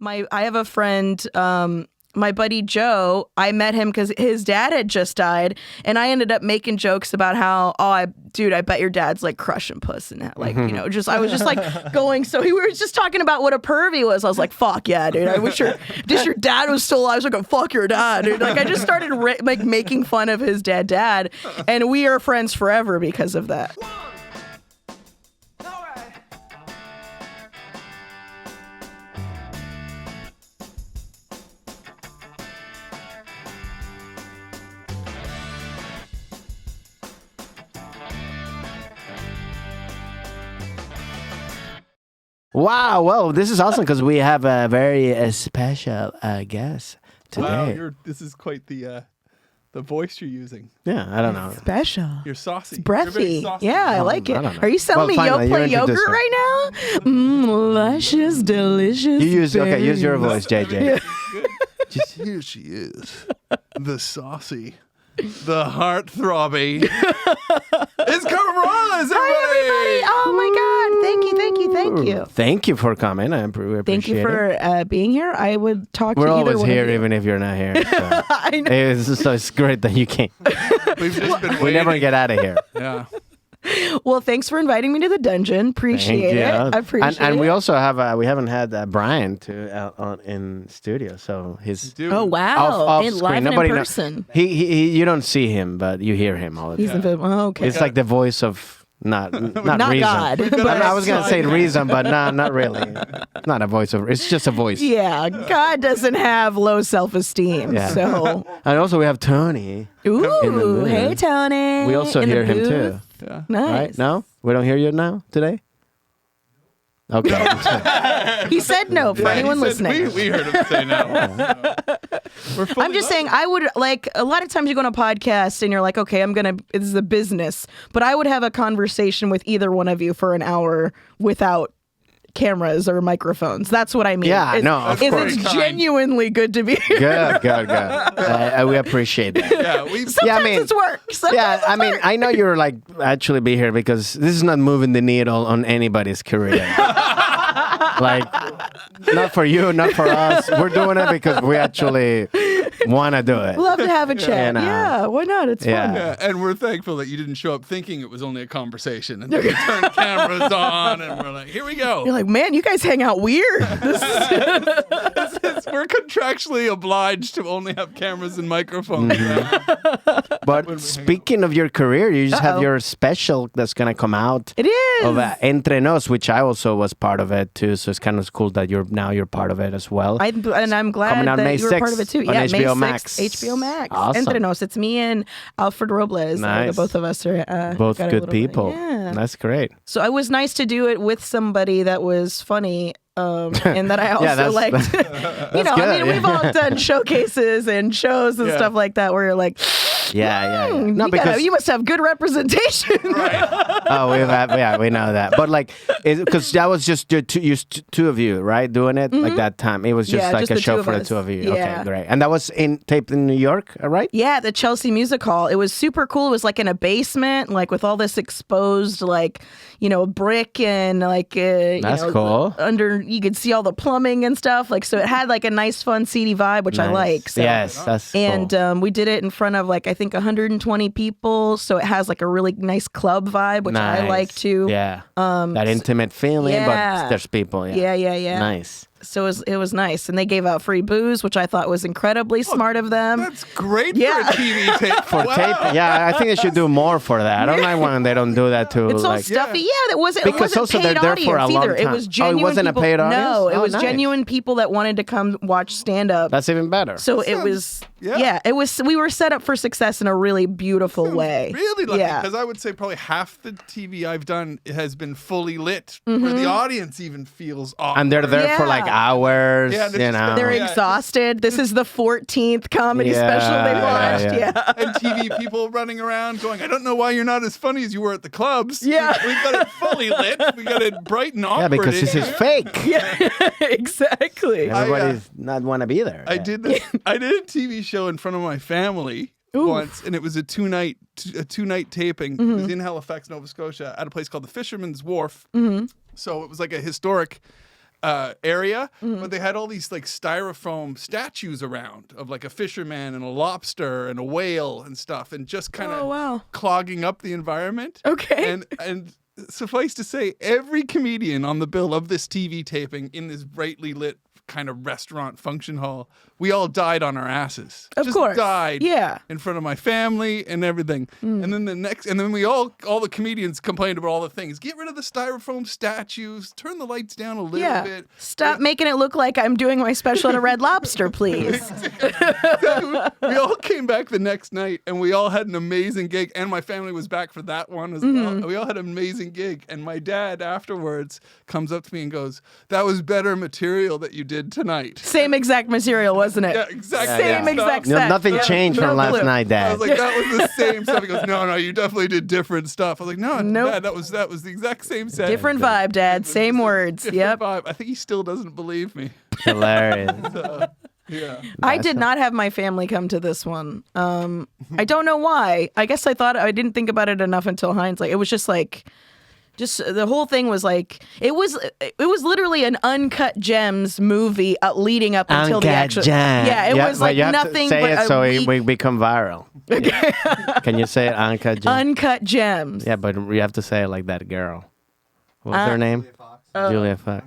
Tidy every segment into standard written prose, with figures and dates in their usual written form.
I have a friend, my buddy Joe. I met him because his dad had just died, and I ended up making jokes about how, I bet your dad's like crushing puss and that, like, I was just like going. So we were just talking about what a perv he was. I was like, fuck yeah, dude. I wish your dad was still alive. I was like, oh, fuck your dad, dude. Like I just started making fun of his dad, and we are friends forever because of that. Wow, well, this is awesome because we have a very special guest today. Wow, this is quite the voice you're using. Yeah, I don't know. Special. You're saucy. It's breathy. Saucy. Yeah, I like it. Are you selling me finally, Yoplait yogurt right now? Luscious, delicious. Use your voice, JJ. Here she is, the saucy, the heart-throbbing. It's Carmen Morales, everybody! Hi, everybody! Oh my God! Thank you. Thank you for coming. I appreciate it. Thank you for being here. I would talk to We're either always one here, of you. even if you're not here. So. I know. It's great that you came. We've just been waiting. We never get out of here. Yeah. Well, thanks for inviting me to the dungeon. Appreciate it. I appreciate it. And we also have we haven't had Brian in studio, so he's oh wow, off in screen. live Nobody in knows. person. He you don't see him, but you hear him all the time. Okay. It's like the voice of not reason. God. But I was gonna say reason, but not really. Not a voice of. It's just a voice. Yeah, God doesn't have low self-esteem. Yeah. So. And also we have Tony. Ooh, hey Tony. We also in hear the him booth. too. Yeah. Nice. Right? No, we don't hear you now today. Okay. He said no for anyone listening. We heard him say no. I'm just saying, I would like a lot of times you go on a podcast and you're like, okay, this is a business, but I would have a conversation with either one of you for an hour without cameras or microphones. That's what I mean. Yeah, no, of course. It's genuinely good to be here. Good. We appreciate that. Sometimes it's work. Sometimes it's work. I know you're like actually be here because this is not moving the needle on anybody's career. Like, not for you, not for us. We're doing it because we actually want to do it. Love to have a chat. Yeah, why not? It's fun. Yeah, and we're thankful that you didn't show up thinking it was only a conversation. And then we turned cameras on, and we're like, here we go. You're like, man, you guys hang out weird. We're contractually obliged to only have cameras and microphones. Mm-hmm. But speaking of your career, you just have your special that's going to come out. It is. Of Entre Nos, which I also was part of it too. So it's kind of cool that you're part of it as well. And I'm glad Coming out that May you were 6th part of it too. on Yeah, HBO May 6th, Max. HBO Max. Awesome. Entre Nos. It's me and Alfred Robles. Nice. Both of us are both got a good little people. Bit. Yeah. That's great. So it was nice to do it with somebody that was funny. And that I also liked. We've all done showcases and shows and stuff like that where you're like, yeah. No, you must have good representation. Right. Oh, we know that. But like, because that was just two of you, right, doing it like that time. It was just like a show for the two of you. Yeah. Okay, great. And that was taped in New York, right? Yeah, the Chelsea Music Hall. It was super cool. It was like in a basement, like with all this exposed, like, brick and like, that's cool. Under, you could see all the plumbing and stuff. Like, so it had like a nice, fun, seedy vibe, which I like. So. Yes, that's and cool. We did it in front of like, I think 120 people. So it has like a really nice club vibe, which I like too. Yeah. That intimate feeling, but there's people. Yeah. Nice. So it was nice. And they gave out free booze, which I thought was incredibly smart of them. That's great for a TV tape. For tape? Yeah, I think they should do more for that. I don't like when they don't do that too. It's all stuffy. Yeah, it wasn't also paid they're there for a audience long either. time. It was genuine it wasn't people. A paid audience? No, it was nice. genuine people that wanted to come watch stand-up. That's even better. So it was, it was, we were set up for success in a really beautiful way. Really lucky, because I would say probably half the TV I've done has been fully lit, where the audience even feels awkward. And they're there for like hours. Yeah, they're exhausted. This is the 14th comedy special they watched. Yeah. And TV people running around going, I don't know why you're not as funny as you were at the clubs. Yeah. We've got it fully lit. We got it bright and awkward. Yeah, because this is fake. Yeah, exactly. Everybody's not want to be there. I did a TV show in front of my family once, and it was a two-night taping. It was in Halifax, Nova Scotia, at a place called the Fisherman's Wharf. So it was like a historic area, but they had all these like styrofoam statues around of like a fisherman and a lobster and a whale and stuff, and just kind of clogging up the environment. Okay. And suffice to say, every comedian on the bill of this TV taping in this brightly lit kind of restaurant function hall, we all died on our asses. Of course. Died. Yeah. In front of my family and everything. And then we all the comedians complained about all the things. Get rid of the styrofoam statues. Turn the lights down a little bit. Stop making it look like I'm doing my special at a Red Lobster, please. We all came back the next night and we all had an amazing gig. And my family was back for that one as well. We all had an amazing gig. And my dad afterwards comes up to me and goes, "That was better material that you did tonight." Same exact material, wasn't it? Yeah, exactly. Same exact set. Nothing changed from last night, Dad. I was like, that was the same stuff. He goes, no, you definitely did different stuff. I was like, no, Nope. Dad, that was the exact same set. Different vibe, Dad. Same words. Different Yep. vibe. I think he still doesn't believe me. Hilarious. Yeah. I did not have my family come to this one. I don't know why. I guess I didn't think about it enough until hindsight. It was just like, the whole thing was like, it was literally an Uncut Gems movie leading up until the actual. Yeah, it was like nothing say but it a so week. we become viral. Can you say it, Uncut Gems? Uncut Gems. Yeah, but you have to say it like that girl. What's her name? Julia Fox.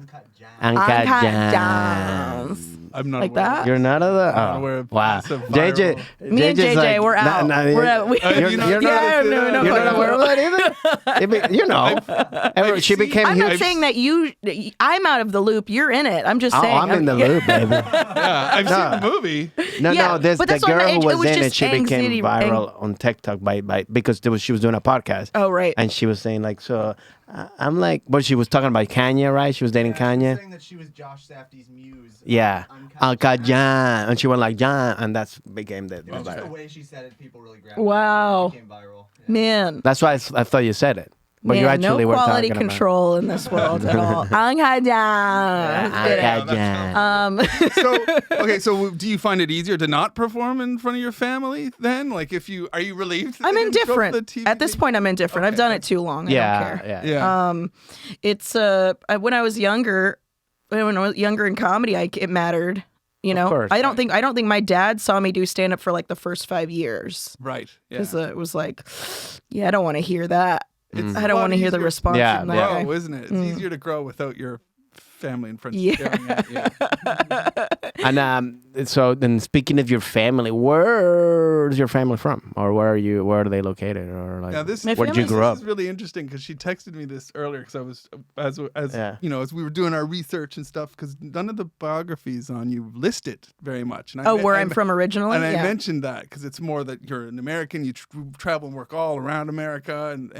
Uncut Gems. I'm not Like aware of that? You're not of the. not aware of wow. massive JJ. viral- Me and JJ, like, we're out. We're out. You're not. You're You're not aware of that either. You know, she became I'm huge. not saying that I'm out of the loop. You're in it. I'm just saying. I'm in the loop, baby. Yeah, I've seen the movie. Yeah, This but the that's what girl I meant. who It was was in it. just She became anxiety- viral on TikTok because she was doing a podcast. Oh, right. And she was saying like, so I'm like, but she was talking about Kanye, right? She was dating Kanye. She was saying that she was Josh Safdie's muse. Yeah, Uncut Gems, and she went like John, and that's became the. It was just the way she said it, people really grabbed Wow. it. It became viral. Yeah. Man. That's why I thought you said it, but you Man, actually no were quality talking control in this world at all. Uncut Gems. So do you find it easier to not perform in front of your family then? Like, are you relieved? That I'm they didn't show up for indifferent. the TV At this point, I'm indifferent. I've done it too long. I don't care. Yeah. It's when I was younger, in comedy, it mattered. You know, course. I don't think my dad saw me do stand up for like the first 5 years Right. Yeah. because it was like, yeah, I don't want to hear that. It's I don't want to hear the easier response. Yeah, from to that grow, guy. isn't it? It's easier to grow without your family and friends Yeah. staring at you. And so then, speaking of your family, where's your family from, or where are they located, or like Now this, My where did you family's- grow this up? is really interesting because she texted me this earlier because I was as Yeah. as we were doing our research and stuff because none of the biographies on you list it very much. And Where I'm from originally? And I Yeah. mentioned that because it's more that you're an American, you travel and work all around America and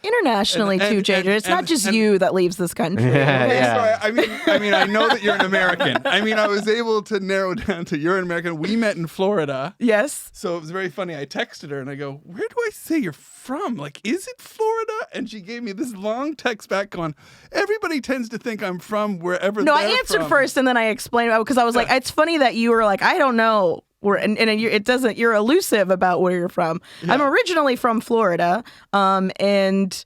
Internationally too, JJ. It's not just you that leaves this country. Yeah. So I mean, I know that you're an American. I mean, I was able to narrow down to you're an American. We met in Florida. Yes. So it was very funny. I texted her and I go, "Where do I say you're from? Like, is it Florida?" And she gave me this long text back going, "Everybody tends to think I'm from wherever." No, I they're answered from." first and then I explained because I was like, it's funny that you were like, I don't know. You're elusive about where you're from. Yeah. I'm originally from Florida, and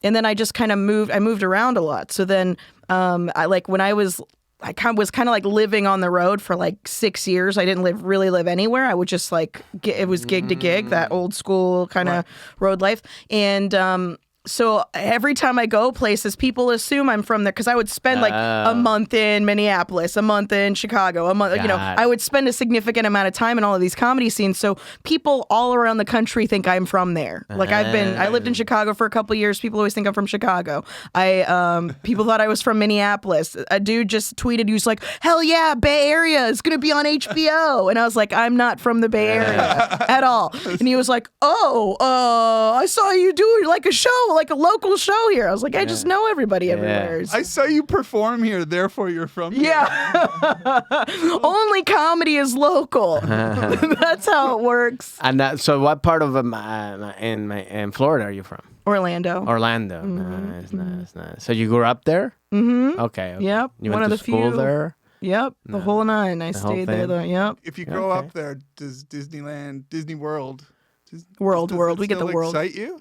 then I just kind of moved around a lot. So then, I was kind of like living on the road for like 6 years. I didn't really live anywhere. I would just like it was gig to gig, that old school kind of road life, and so every time I go places, people assume I'm from there because I would spend like a month in Minneapolis, a month in Chicago, a month. I would spend a significant amount of time in all of these comedy scenes. So people all around the country think I'm from there. Like I lived in Chicago for a couple of years. People always think I'm from Chicago. People thought I was from Minneapolis. A dude just tweeted, he was like, "Hell yeah, Bay Area is gonna be on HBO," and I was like, "I'm not from the Bay Area at all." And he was like, I saw you do like a show. Like a local show here. I was like, I just know everybody everywhere. I saw you perform here, therefore you're from here. Yeah. Only comedy is local. That's how it works. And so, what part of in Florida are you from? Orlando. Orlando. Nice. So you grew up there? Mm-hmm. Okay. Yep. You One went of to the school few. there? Yep. The whole nine. I whole stayed there. thing? Yep. If you grow up there, does Disney World, World. does We it get the still world. excite you?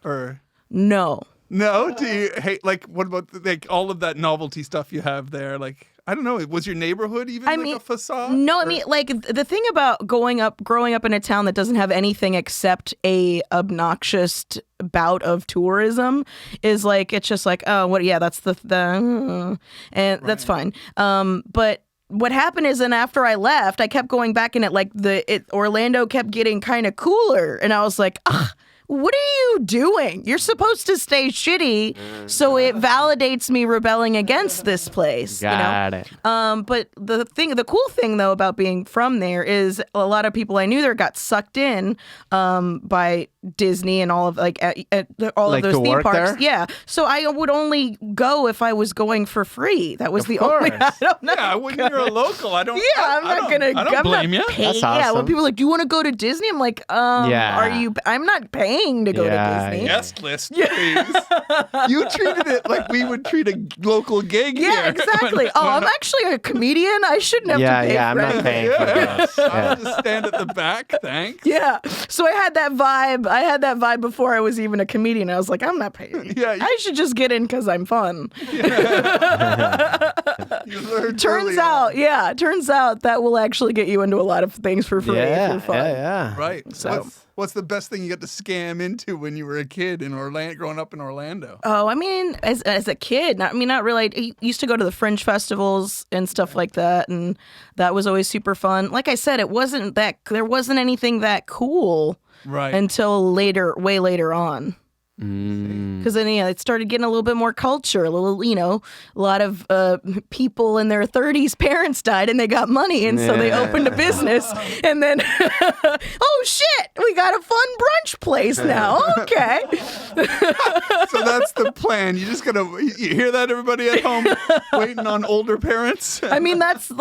Or No. No, do you hate like what about like all of that novelty stuff you have there? Like I don't know, was your neighborhood even a facade? No, I Or- mean, like the thing about growing up in a town that doesn't have anything except a obnoxious bout of tourism is like it's just like, oh, what? Yeah, that's and that's fine. But what happened is, then after I left, I kept going back in it. Like Orlando kept getting kind of cooler, and I was like, ugh. What are you doing? You're supposed to stay shitty, so it validates me rebelling against this place. Got it. But the cool thing though about being from there is a lot of people I knew there got sucked in by Disney and all of all Like of those to theme work parks. there? Yeah, so I would only go if I was going for free. That was Of the only. course. I don't know. Yeah, when you're a local, I don't. Yeah, I'm not gonna. I don't blame you. Paying. That's Yeah, when awesome. people are like, "Do you want to go to Disney?" I'm like, Yeah. Are you? I'm not paying to go Yeah, to Disney. yeah. Guest list, please. You treated it like we would treat a local gig here. Yeah, exactly. Oh, I'm actually a comedian. I shouldn't have to pay Yeah, I'm for not anything. paying for this. I'll Yeah. just stand at the back, thanks. Yeah. So I had that vibe. I had that vibe before I was even a comedian. I was like, I'm not paying. Yeah, you- I should just get in because I'm fun. You learned Turns early out that will actually get you into a lot of things for free if Yeah, you're fun. yeah. on. Right. So- What's the best thing you got to scam into when you were a kid in Orlando, growing up in Orlando? Oh, I mean, as a kid, not really. I used to go to the fringe festivals and stuff like that, and that was always super fun. Like I said, there wasn't anything that cool Right. until way later on. Because then, it started getting a little bit more culture. A lot of people in their 30s, parents died and they got money, and so they Yeah. opened a business. And then, oh shit, we got a fun brunch place now. Okay. So that's the plan. You just gotta. You hear that, everybody at home, waiting on older parents. I mean, that's a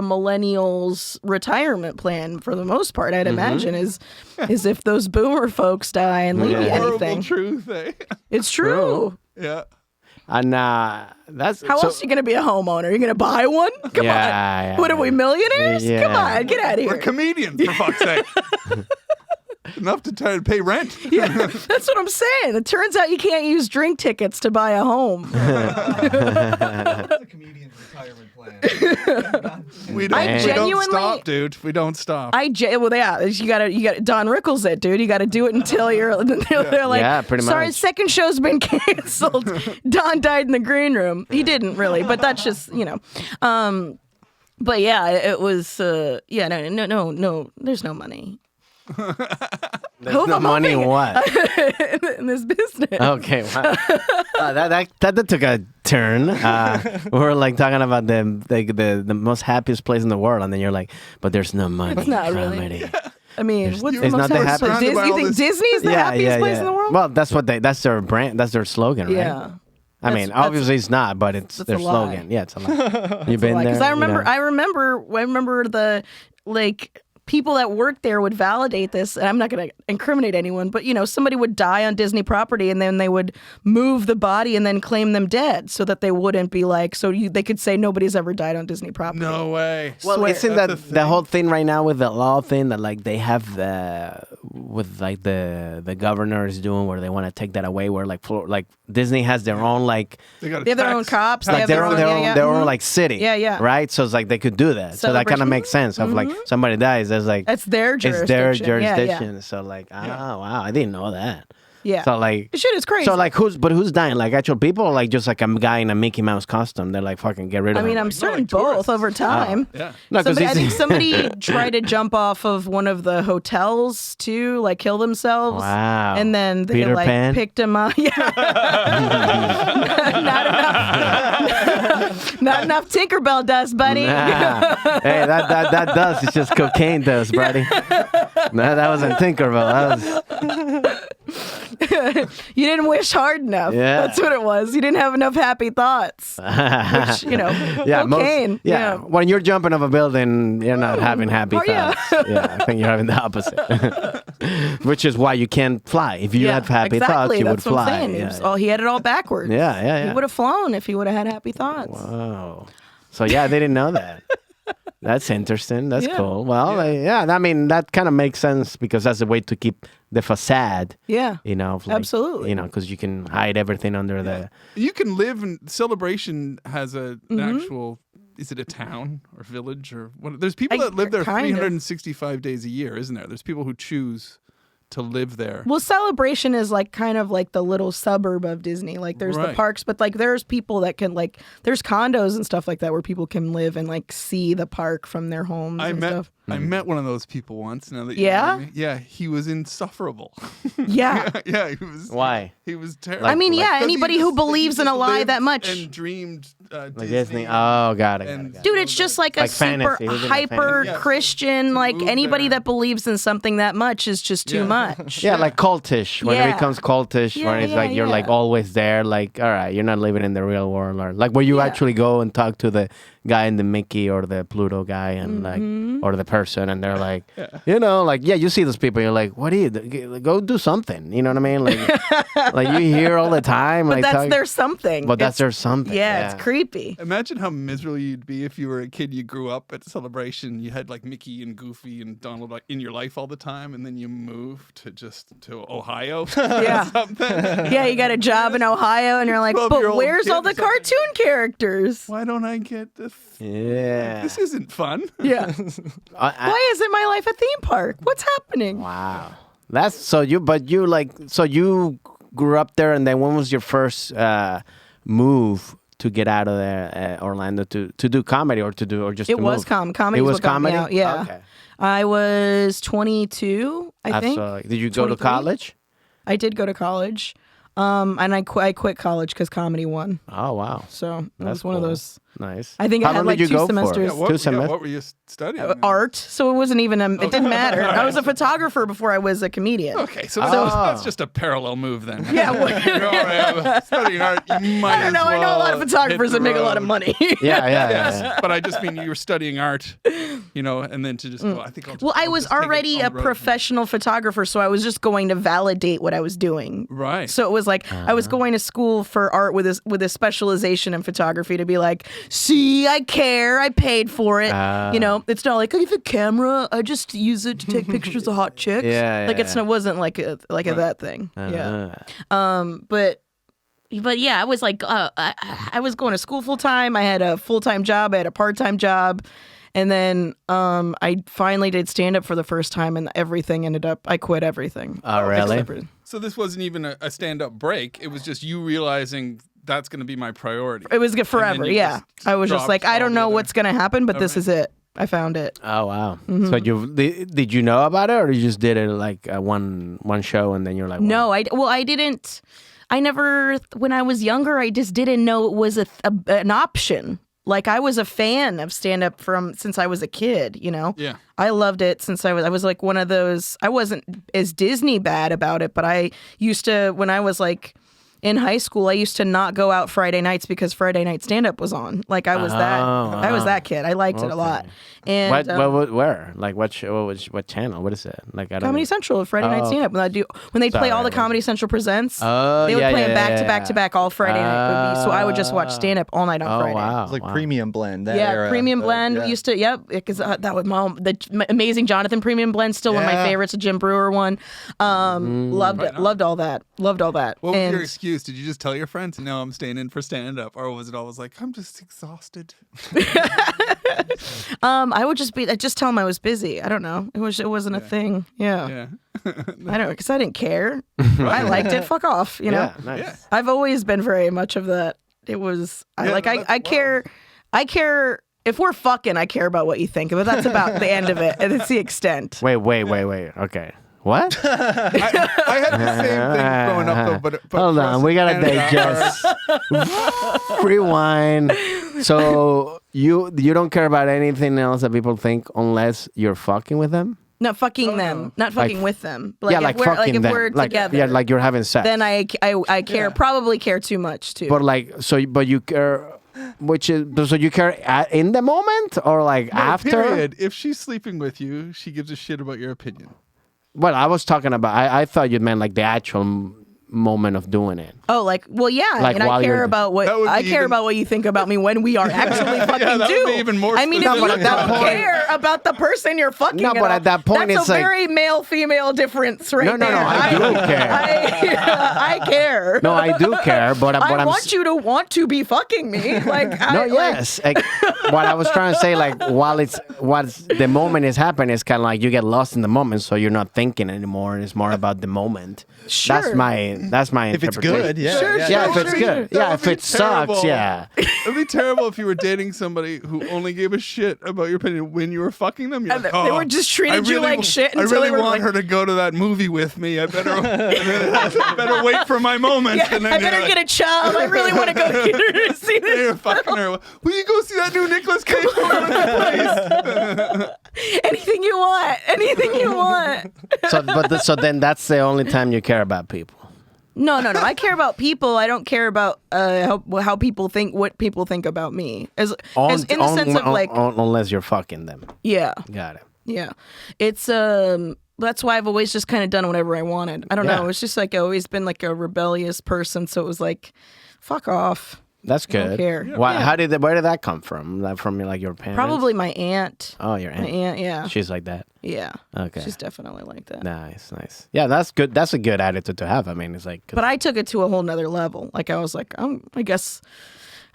millennial's retirement plan for the most part. I'd imagine is if those boomer folks die and leave you Yeah. Horrible anything. truth, eh? It's true. Yeah. And that's How else are you going to be a homeowner? You're going to buy one? Come Yeah, on. yeah, What are we, millionaires? Yeah. Come on, get out of We're here. comedians, for fuck's sake. Enough to try to pay rent. Yeah, that's what I'm saying. It turns out you can't use drink tickets to buy a home. That's a comedian's retirement plan. We don't genuinely- stop, dude. We don't stop. You gotta Don Rickles it, dude. You gotta do it until they're like, Yeah, pretty sorry, much. second show's been canceled. Don died in the green room. He didn't really, but that's just But yeah, it was. No. There's no money. There's no money in what? in this business. Okay, wow. That took a turn. We were like talking about the most happiest place in the world, and then you're like, but there's no money. It's not in really. comedy. I mean, what's the It's most not the happiest place? happiest- You think Disney's the happiest place in the world? Well, that's their brand. That's their slogan, right? Yeah. I mean, That's- obviously it's not, but it's that's their a lie. slogan. Yeah, it's a lie. You've been there. Because I remember, you know. I remember the people that worked there would validate this. And I'm not going to incriminate anyone, but somebody would die on Disney property, and then they would move the body and then claim them dead, so that they wouldn't be like. They could say nobody's ever died on Disney property. No way. Well, Swear. isn't That's that a thing. the whole thing right now with the law thing that like they have the governor is doing where they want to take that away, where like Disney has their own like They got They have their own cops. They like have their own Mhm. like city. Yeah, yeah. Right? So it's like they could do that. So that kind Celebration. of makes sense of like somebody dies, there's like That's their jurisdiction. it's their Yeah, jurisdiction. yeah. So like, wow, I didn't know that. Yeah. So like Shit is crazy. So like who's dying? Like actual people or like just like a guy in a Mickey Mouse costume? They're like fucking get rid of I mean, him. I'm certain like both tourists. over time. Yeah. No, 'cause I think he's- somebody tried to jump off of one of the hotels to like kill themselves. Wow. And then they Peter like Pan? picked him up. Yeah. Not enough. Not enough Tinkerbell dust, buddy. Nah. Hey, that dust is just cocaine dust, buddy. No, that wasn't Tinkerbell. That was You didn't wish hard enough. Yeah. That's what it was. You didn't have enough happy thoughts. Which, cocaine. yeah. When you're jumping off a building, you're not having happy Oh, yeah. thoughts. Yeah, I think you're having the opposite. Which is why you can't fly. If you had happy exactly. thoughts, you That's would what I'm fly. saying. Yeah. He had it all backwards. Yeah. He would have flown if he would have had happy thoughts. Oh. So yeah, they didn't know that. That's interesting. That's Yeah. cool. Well, I mean, that kind of makes sense because that's a way to keep the facade. Yeah. You know, of like, Absolutely. You know, because you can hide everything under the. You can live in Celebration has an actual. Is it a town or village or what? There's people that live there Kinda. 365 days a year, isn't there? There's people who choose to live there. Well, Celebration is like kind of like the little suburb of Disney. Like there's the Right. parks, but like there's people that can like there's condos and stuff like that where people can live and like see the park from their homes and stuff. I met one of those people once. Now that Yeah? you know me. Yeah, he was insufferable. Yeah. yeah, he was. Why? He was terrible. I mean, yeah, Because he anybody who just- believes he in a just lie lived that much. and dreamed Like Disney. Disney. Oh, got it. and- Dude, it's just like a Like super fantasy. It was in a hyper fantasy. Christian. Like move anybody there. that believes in something that much is just too Yeah. much. Yeah, like cultish. When it Yeah. becomes cultish, Yeah, when it's yeah, like you're like yeah. always there, like, all right, you're not living in the real world. Or like where you Yeah. actually go and talk to the guy in the Mickey or the Pluto guy and like, Mm-hmm. or the person, and they're like, you know, like, yeah, you see those people, you're like, what do you do? Go do something. You know what I mean? Like you hear all the time. But like, that's talk- their something. But that's It's- their something. Yeah, it's creepy. Imagine how miserable you'd be if you were a kid. You grew up at Celebration. You had like Mickey and Goofy and Donald like, in your life all the time, and then you moved to Ohio. Yeah. or something. Yeah, you got a job in Ohio and you're like, but 12-year-old where's all kid the or something. cartoon characters? Why don't I get this? Yeah. This isn't fun. Yeah. Why isn't my life a theme park? What's happening? Wow. That's so you, but you like, so you grew up there, and then when was your first move to get out of there, Orlando, to do comedy or just It to was move? comedy. It was what got me comedy? out, yeah. Okay. I was 22, I think. Did you go to 23? college? I did go to college. And I quit college because comedy won. Oh, wow. So it That's was one of cool. those Nice. I think I How had long like did you 2 go for? semesters. Two semesters? What were you studying? Art. So it wasn't even it didn't matter. I was a photographer before I was a comedian. Okay, so that's just a parallel move then. Yeah, well, You're all right, studying art. You might I don't know. I know a lot of photographers that make a lot of money. Yeah. But I just mean you were studying art, and then to just go, I think I'll just, Well, I I'll was just take it already on a the road. professional photographer, so I was just going to validate what I was doing. Right. So it was like I was going to school for art with a specialization in photography to be like, see, I care, I paid for it. It's not like I have a camera, I just use it to take pictures of hot chicks. Yeah, like yeah. it wasn't like a that thing. Yeah. But yeah, I was like, I was going to school full time. I had a full time job. I had a part time job. And then I finally did stand up for the first time, and everything ended up, I quit everything. Oh, really? Except for- So this wasn't even a stand-up break. It was just you realizing that's going to be my priority. It was good forever, you yeah. just I was just dropped like, I don't know all the what's going to happen, but this is it. I found it. Oh, wow. Mm-hmm. So did you know about it, or you just did it like one show and then you're like, No, I didn't. I never, when I was younger, I just didn't know it was an option. Like I was a fan of stand-up since I was a kid, Yeah. I loved it since I was like one of those, I wasn't as Disney bad about it, but I used to, when I was like in high school, I used to not go out Friday nights because Friday night stand-up was on. Like I was that kid. I liked it a lot. And where? Like what channel? What is it? Like I don't Comedy know. Central, Friday night stand-up. When they play all the Comedy Central Presents, they would play them back to back all Friday night. So I would just watch stand-up all night on Friday. Wow. It's like premium blend. That Yeah, era. Premium Blend Yeah. used to, because that was the Amazing Jonathan Premium Blend, still one of my Yeah. favorites, a Jim Brewer one. Loved it, loved all that. What What was your excuse? Did you just tell your friends, no, I'm staying in for stand-up? Or was it always like, I'm just exhausted? I would just tell them I was busy. I don't know. It wasn't a thing. Yeah. Yeah. I don't know, because I didn't care. I liked it. Fuck off. Yeah, nice. I've always been very much of that. It was I care. I care if we're fucking. I care about what you think, but that's about the end of it. And it's the extent. Wait. Okay. What? I had the same thing growing up, though. But Hold for on, us we in gotta Canada, digest. Rewind. So you don't care about anything else that people think unless you're fucking with them? Not fucking them. Not fucking Like- with them. yeah, if like we're, fucking if them. we're like, together. Yeah, like you're having sex. then I care. Probably care too much too. But like, but you care. So you care in the moment or like no, after? Period. If she's sleeping with you, she gives a shit about your opinion. Well, I was talking about. I thought you meant like the actual moment of doing it. Oh, like, well, yeah. Like, and I while care you're- about what That would I be care even- about what you think about me when we are actually fucking that would do. be even more I mean, if specific. you No, but at that don't point- care about the person you're fucking, No, but at that point, that's it's a like- very male-female difference, right No, there. I do care. I care. No, I do care, but I I'm want you to want to be fucking me. Like, No, yes. Like, what I was trying to say, like, what's the moment is happening, is kind of like you get lost in the moment, so you're not thinking anymore. And it's more about the moment. Sure. That's my If it's interpretation. good, yeah. Sure, yeah. Yeah, if Sure, it's sure, good. That Yeah, would if be it sucks, terrible. yeah. It'd be terrible if you were dating somebody who only gave a shit about your opinion when you were fucking them. You're And like, they were just treated I you like wa- shit I until really they were want like- her to go to that movie with me. I better wait for my moment. Yeah, And then I you're better like, get a child. I really want to go get her to see You're this. fucking her. Will you go see that new Nicolas Cage movie, please? Anything you want. Anything you want. So then that's the only time you care about people. No. I care about people. I don't care about how people think, what people think about me. As in the sense of like, unless you're fucking them. yeah, Got it. yeah. It's that's why I've always just kind of done whatever I wanted. I don't Yeah. know. It's just like I've always been like a rebellious person. So it was like, fuck off. That's I don't good. care. Why, Yeah. where did that come from? Like from like your parents? Probably my aunt. Oh, your My aunt. aunt, yeah. She's like that. Yeah. Okay. She's definitely like that. Nice. Yeah, that's good. That's a good attitude to have. I mean, it's like. But I took it to a whole nother level. Like I was like, I guess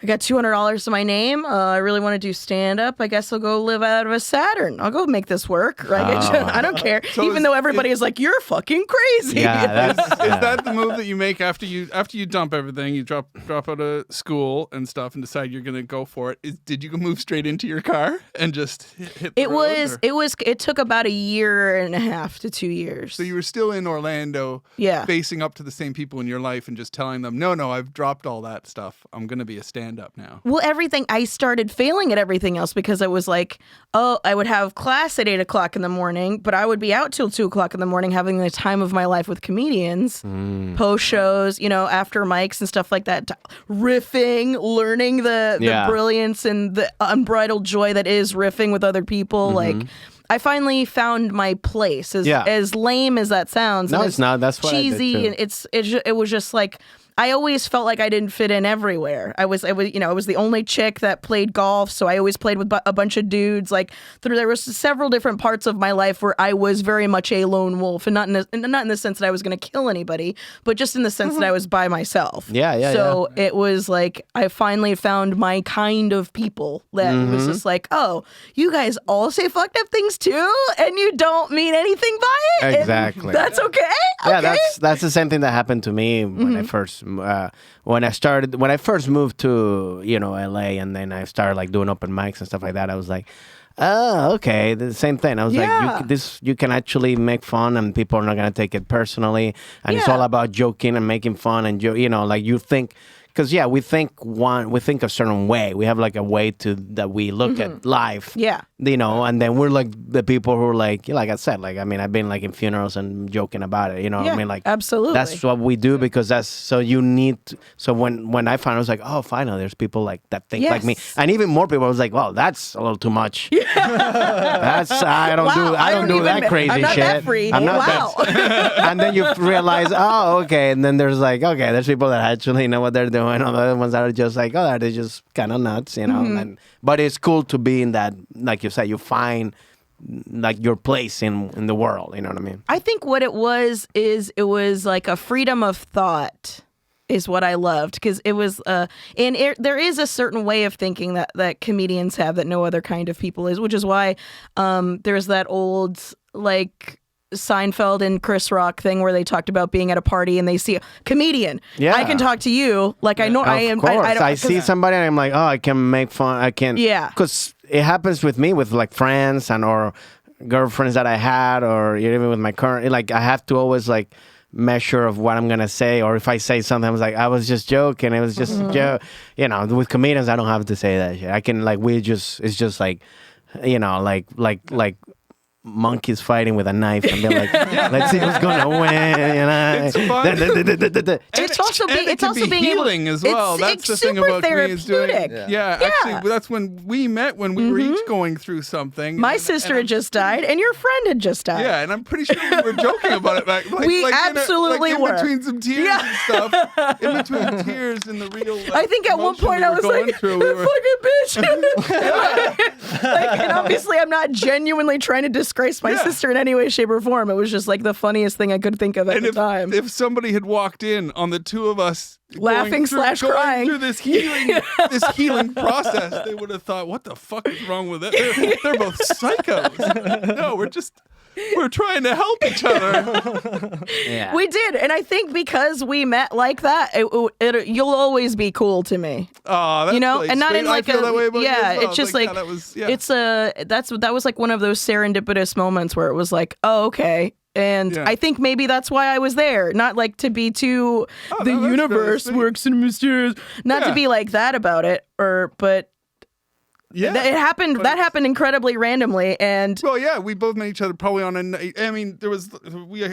I got $200 to my name. I really want to do stand up. I guess I'll go live out of a Saturn. I'll go make this work. Right? I don't care. So Even though everybody is like, you're fucking crazy. Yeah, that's. Is that the move that you make after you dump everything, you drop out of school and stuff, and decide you're gonna go for it? Did you move straight into your car and just hit the It road, was. or- It took about 1.5 to 2 years. So you were still in Orlando, Yeah. facing up to the same people in your life and just telling them, no, I've dropped all that stuff. I'm gonna be a stand-up now. Well, everything, I started failing at everything else because I was like, oh, I would have class at 8 o'clock in the morning, but I would be out till 2 o'clock in the morning having the time of my life with comedians, post shows, after mics and stuff like that, riffing, learning the Yeah. brilliance and the unbridled joy that is riffing with other people. Like, I finally found my place. As lame as that sounds. No, and it's not. That's what I did cheesy, too. and it was just like. I always felt like I didn't fit in everywhere. I was the only chick that played golf, so I always played with a bunch of dudes. Like there was several different parts of my life where I was very much a lone wolf, and not in the sense that I was going to kill anybody, but just in the sense that I was by myself. Yeah. So it was like I finally found my kind of people that was just like, oh, you guys all say fucked up things too, and you don't mean anything by it. And Exactly. that's okay. Yeah, Okay? that's the same thing that happened to me when I first when I first moved to LA, and then I started like doing open mics and stuff like that. I was like, oh, okay, the same thing. I was Yeah. like, you can actually make fun, and people are not gonna take it personally, and it's Yeah. all about joking and making fun, and like you think. Because we think a certain way. We have like a way that we look at life. Yeah. And then we're like the people who are like I said, like, I mean, I've been like in funerals and joking about it. What Yeah, I mean? Like, absolutely. that's what we do, because that's so you need. So when I found, I was like, oh, finally, there's people like that think like me, Yes. and even more people. I was like, well, that's a little too much. That's I don't Wow, do even- that crazy I'm not shit. that free. I'm not Wow. that. And then you realize, oh, okay. And then there's like, okay, there's people that actually know what they're doing. And other ones that are just like, oh, they're just kind of nuts, but it's cool to be in that, like you said, you find like your place in the world. You know what I mean? I think what it was like a freedom of thought is what I loved, because it was there is a certain way of thinking that comedians have that no other kind of people is, which is why there's that old like Seinfeld and Chris Rock thing where they talked about being at a party and they see a comedian. Yeah. I can talk to you like I know I am. Of course. I don't, I see somebody and I'm like, oh, I can make fun. I can. Yeah. Because it happens with me with like friends or girlfriends that I had, or even with my current. Like I have to always like measure of what I'm gonna say, or if I say something, I was like, I was just joking. It was just a joke. With comedians, I don't have to say that shit. I can like it's just like, like monkeys fighting with a knife and be like, let's see who's gonna win. You know? It's fun. It's also and it can be being able healing as well. That's the thing super about comedians doing. therapeutic. Yeah, actually, that's when we met when we were each going through something. My sister had just died, and your friend had just died. Yeah, and I'm pretty sure we were joking about it. We absolutely in were. between some tears and stuff. In between tears and the real. I think at one point I was like, we were, fucking bitch. And obviously I'm not genuinely trying to disgrace my sister in any way, shape, or form. It was just like the funniest thing I could think of at the time. If somebody had walked in on the two of us laughing /crying going through this healing process, they would have thought, what the fuck is wrong with it? They're both psychos. No, we're trying to help each other. Yeah. We did, and I think because we met like that, you'll always be cool to me. Oh, that's you know, really and not sweet. in like I feel that way about you as well. it's just like like that was, it's that was like one of those serendipitous moments where it was like, oh, okay. And I think maybe that's why I was there. Not like to be too the universe works in mysterious. Not to be like that about it, but it happened. That happened incredibly randomly, and well, yeah, we both met each other probably on a night. I mean, we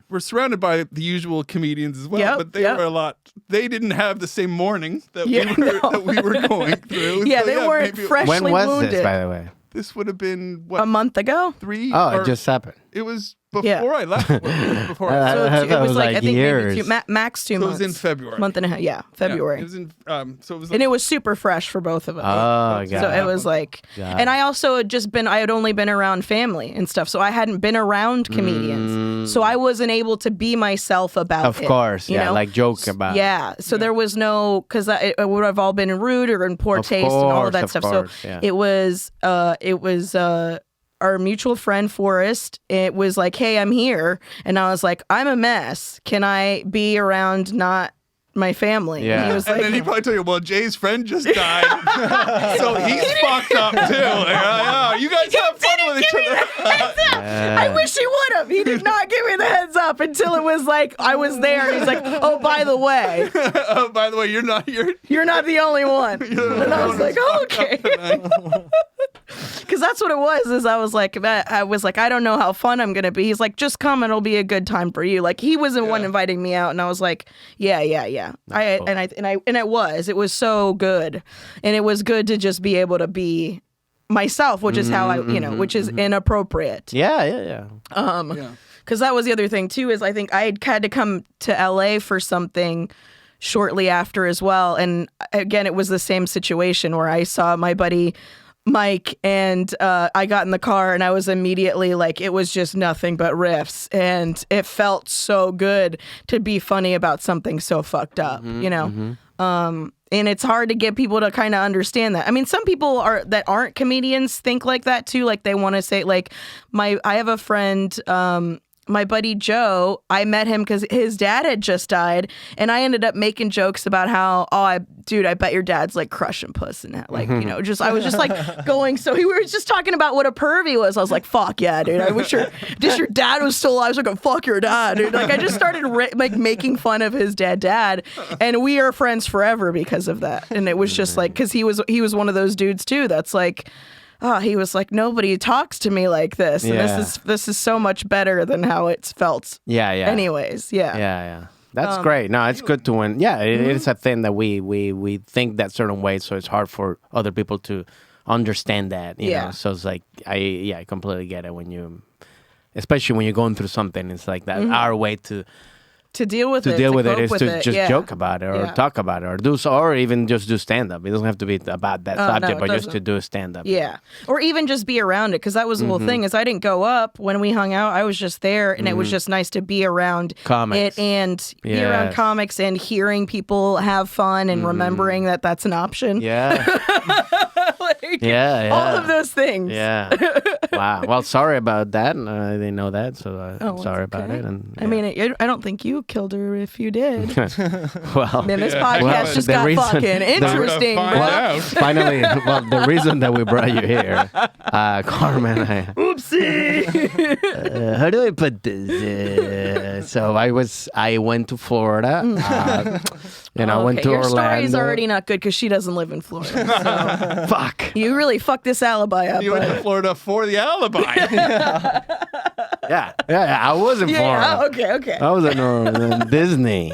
were surrounded by the usual comedians as well, but they were a lot. They didn't have the same morning that we were going through. Yeah, so, they weren't freshly When was wounded. this, by the way? This would have been what, a month ago. 3. Oh, it just happened. It was before I left. It was before. So it was like I think years. maybe max 2 months. It was in February. Month and a half. Yeah, February. Yeah, it was in. So it was. And it was super fresh for both of us. Oh, so it was like, and I also I had only been around family and stuff, so I hadn't been around comedians, so I wasn't able to be myself about it. Of course, you know? like joke about it. Yeah, so there was no, because it would have all been rude or in poor taste and all of that stuff. It was our mutual friend Forrest. It was like, hey, I'm here, and I was like, I'm a mess. Can I be around not my family? Yeah. And he was and like, then he probably told you, well, Jay's friend just died, so he's fucked up too. Like, oh, you guys have fun with each other. I wish he would have. He did not give me the heads up until it was like I was there. He's like, oh, by the way, you're not the only one. And I was like, oh, okay. Because that's what it was. Is I was like, I don't know how fun I'm gonna be. He's like, just come and it'll be a good time for you. Like he was the one inviting me out, and I was like, yeah. Cool. And it was so good, and it was good to just be able to be myself, which is how which is inappropriate. Yeah. Because that was the other thing too. Is I think I had to come to LA for something shortly after as well, and again, it was the same situation where I saw my buddy Mike, and I got in the car, and I was immediately like, it was just nothing but riffs, and it felt so good to be funny about something so fucked up, you know. And it's hard to get people to kind of understand that. I mean, some people that aren't comedians think like that too. Like they want to say, like I have a friend. My buddy Joe, I met him because his dad had just died, and I ended up making jokes about how, I bet your dad's like crushing puss and that, like, you know, I was just like going. So we were just talking about what a perv he was. I was like, fuck yeah, dude. I wish your dad was still alive. I was like, fuck your dad, dude. Like I just started making fun of his dad, and we are friends forever because of that. And it was just like, because he was one of those dudes too. That's like. Oh, he was like, nobody talks to me like this. And this is so much better than how it's felt. Yeah. Anyways, Yeah. That's great. No, it's good to win. Yeah, it is a thing that we think that certain way, so it's hard for other people to understand that. You know? So it's like, I completely get it especially when you're going through something. It's like that our way to deal with it is to just joke about it or talk about it or do so, or even just do stand-up. It doesn't have to be about that subject, but just to do stand-up. Yeah. Or even just be around it, because that was the whole thing, is I didn't go up when we hung out. I was just there, and it was just nice to be around comics. It and be around comics and hearing people have fun and remembering that that's an option. Yeah. All of those things. Yeah. Wow. Well, sorry about that. I didn't know that, so I'm sorry about it. And I mean, I don't think you killed her if you did. Well, man, this podcast just got fucking interesting. Finally, the reason that we brought you here, Carmen. Oopsie. How do I put this? So I went to Florida You know, went to Your Orlando. story's already not good because she doesn't live in Florida. So Fuck. you really fucked this alibi up. You went to Florida for the alibi. Yeah, I was in Florida. Okay. I was in Disney.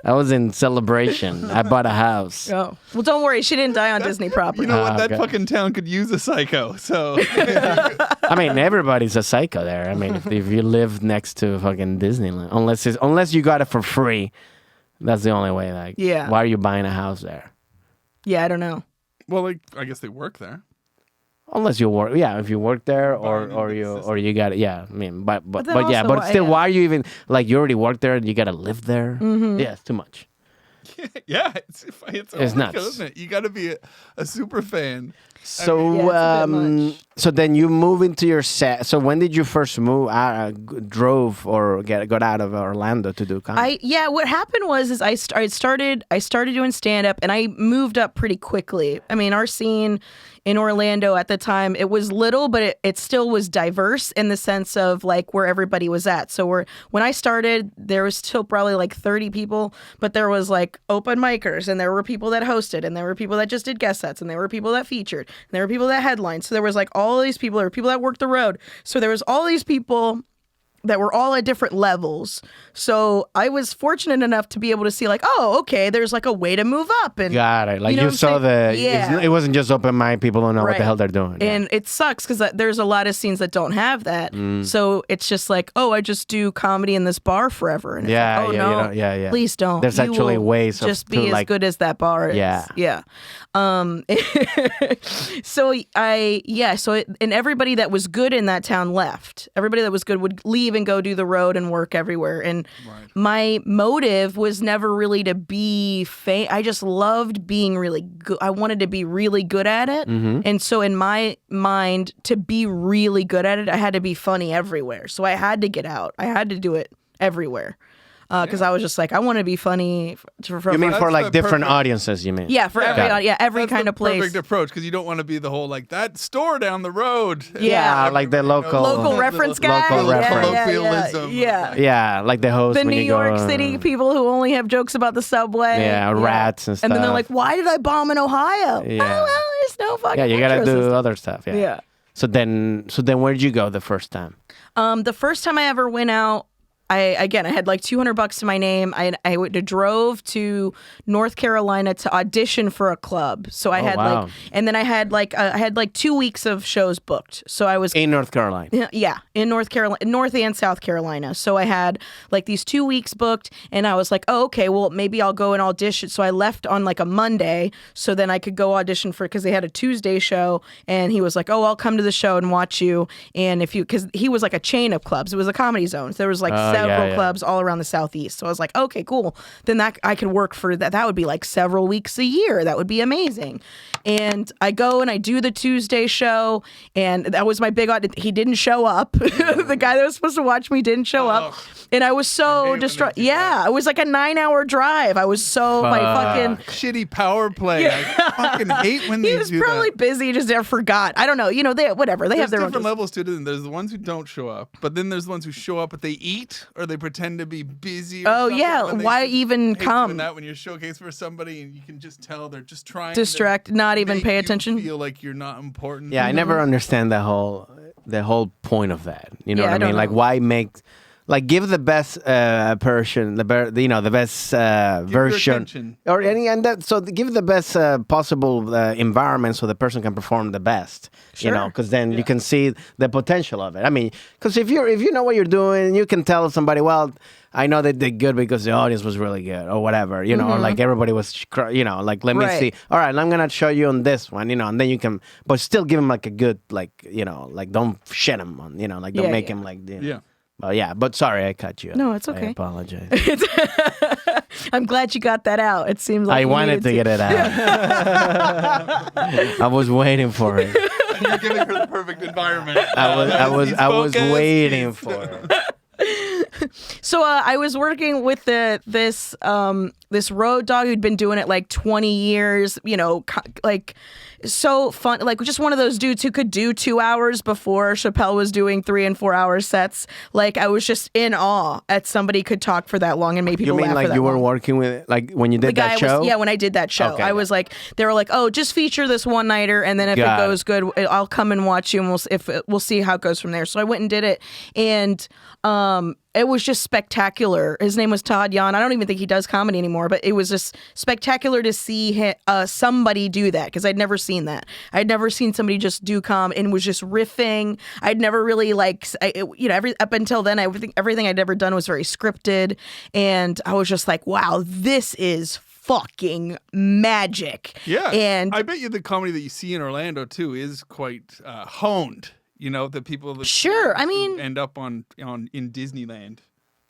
I was in Celebration. I bought a house. Oh. Well, don't worry. She didn't die on Disney property. You know what? That okay. fucking town could use a psycho. So I mean, everybody's a psycho there. I mean, if you live next to fucking Disneyland, unless you got it for free, that's the only way. Like, Yeah. why are you buying a house there? Yeah, I don't know. well, like I guess they work there. Unless you work, if you work there or you got it, I mean, but then yeah, also, but still, yeah. why are you even like you already work there and you gotta live there? Mm-hmm. Yeah, it's too much. Yeah, it's It's nuts. isn't it? You got to be a super fan. So Yeah, it's a bit much. so then you move into your set. So when did you first move? Drove or got out of Orlando to do comedy? What happened was I started doing stand up and I moved up pretty quickly. I mean, our scene in Orlando at the time, it was little, but it still was diverse in the sense of like where everybody was at. So when I started, there was still probably like 30 people, but there was like open micers and there were people that hosted and there were people that just did guest sets and there were people that featured and there were people that headlined. So there was like all these people, there were people that worked the road. So there was all these people that were all at different levels. So I was fortunate enough to be able to see like, oh, okay, there's like a way to move up. And Got it. Like know you what I'm saw saying? it wasn't just open mic. People don't know what the Right. hell they're doing. And it sucks because there's a lot of scenes that don't have that. Mm. So it's just like, oh, I just do comedy in this bar forever. And it's Yeah, like, oh, yeah, no, you know, yeah. please don't. There's You actually will ways just to be as like good as that bar is. Yeah. So and everybody that was good in that town left. Everybody that was good would leave and go do the road and work everywhere. And my motive was never really to be I just loved being really good. I wanted to be really good at it. Mm-hmm. And so in my mind, to be really good at it, I had to be funny everywhere. So I had to get out. I had to do it everywhere. Because I was just like, I want to be funny. You mean That's for like the different perfect- audiences? You mean? Yeah, for every Got it. every That's kind the of place. perfect approach because you don't want to be the whole like that store down the road. Yeah. like the local Local reference guy. Local reference. Colloquialism. Yeah. Yeah, like the host The when New you go, York City people who only have jokes about the subway. Yeah, rats and And then they're stuff. like, why did I bomb in Ohio? Yeah. Oh, well, there's no fucking Yeah, you gotta metro do system. other stuff. Yeah. Yeah. So then where did you go the first time? The first time I ever went out, I had like $200 to my name. I drove to North Carolina to audition for a club. So I had wow. and then I had like 2 weeks of shows booked. So I was In North Carolina. Yeah, in North Carolina, North and South Carolina. So I had like these 2 weeks booked, and I was like, oh, okay, well, maybe I'll go and audition. So I left on like a Monday, so then I could go audition because they had a Tuesday show, and he was like, oh, I'll come to the show and watch you. And because he was like a chain of clubs, it was a Comedy Zone. So there was like several clubs all around the Southeast. So I was like, okay, cool. Then I could work for that. That would be like several weeks a year. That would be amazing. And I go and I do the Tuesday show, and that was my big audition. He didn't show up. The guy that was supposed to watch me didn't show up. And I was so distraught. Yeah, it was like a 9-hour drive. I was so my fucking Shitty power play. I fucking hate when they he do was probably that. busy, just never forgot. I don't know. You know, they whatever. They There's have their own different levels to it. And there's the ones who don't show up, but then there's the ones who show up, but they eat or they pretend to be busy. Or Oh, something, yeah, and they why just even hate come? doing that when you're showcased for somebody and you can just tell they're just trying Distract, to not even make pay you attention. Feel like you're not important. Yeah, I never understand the whole point of that. You know Yeah, what I I don't mean? Like know. why make give the best version, the best version, attention. or give the best possible environment so the person can perform the best. You know, Sure. because then you can see the potential of it. I mean, because if you know what you're doing, you can tell somebody, well, I know they did good because the audience was really good or whatever, you know, or like everybody was, like, let me Right. see. All right, I'm going to show you on this one, and then you can, but still give him like a good, like, like don't shit him on, like don't Yeah, make yeah. him like, Yeah. Well, yeah, but sorry, I cut you. No, it's I okay. apologize. I'm glad you got that out. It seems like I you wanted to needed get it out. I was waiting for it. You're giving her the perfect environment. I was focused, waiting he's- for it. So I was working with this road dog who'd been doing it like 20 years, like so fun, like just one of those dudes who could do 2 hours before Chappelle was doing 3 and 4 hour sets. Like I was just in awe at somebody could talk for that long and make people You mean laugh like for that you were long. working with, like when you did The guy that show? when I did that show, Okay, I was like, they were like, oh, just feature this one nighter, and then if Got it it. goes good, I'll come and watch you, and we'll see how it goes from there. So I went and did it, and it was just spectacular. His name was Todd Yan. I don't even think he does comedy anymore, but it was just spectacular to see somebody do that because I'd never seen that. I'd never seen somebody just do and was just riffing. I'd never really up until then, everything I'd ever done was very scripted, and I was just like, wow, this is fucking magic. Yeah, and I bet you the comedy that you see in Orlando too is quite honed. You know, the people that Sure, I mean, end up in Disneyland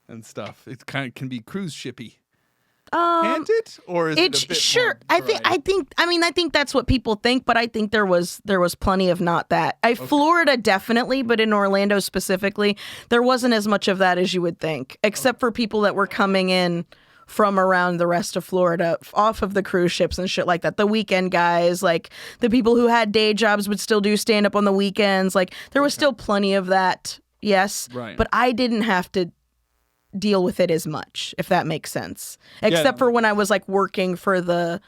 and stuff. It kind of can be cruise shippy. Can't it? Or is it a bit sure? more I think that's what people think, but I think there was plenty of not that. Florida definitely, but in Orlando specifically, there wasn't as much of that as you would think, except for people that were coming in from around the rest of Florida off of the cruise ships and shit like that. The weekend guys, like the people who had day jobs would still do stand up on the weekends. Like there was still plenty of that. Yes. Right. But I didn't have to deal with it as much, if that makes sense. Except for when I was like working for the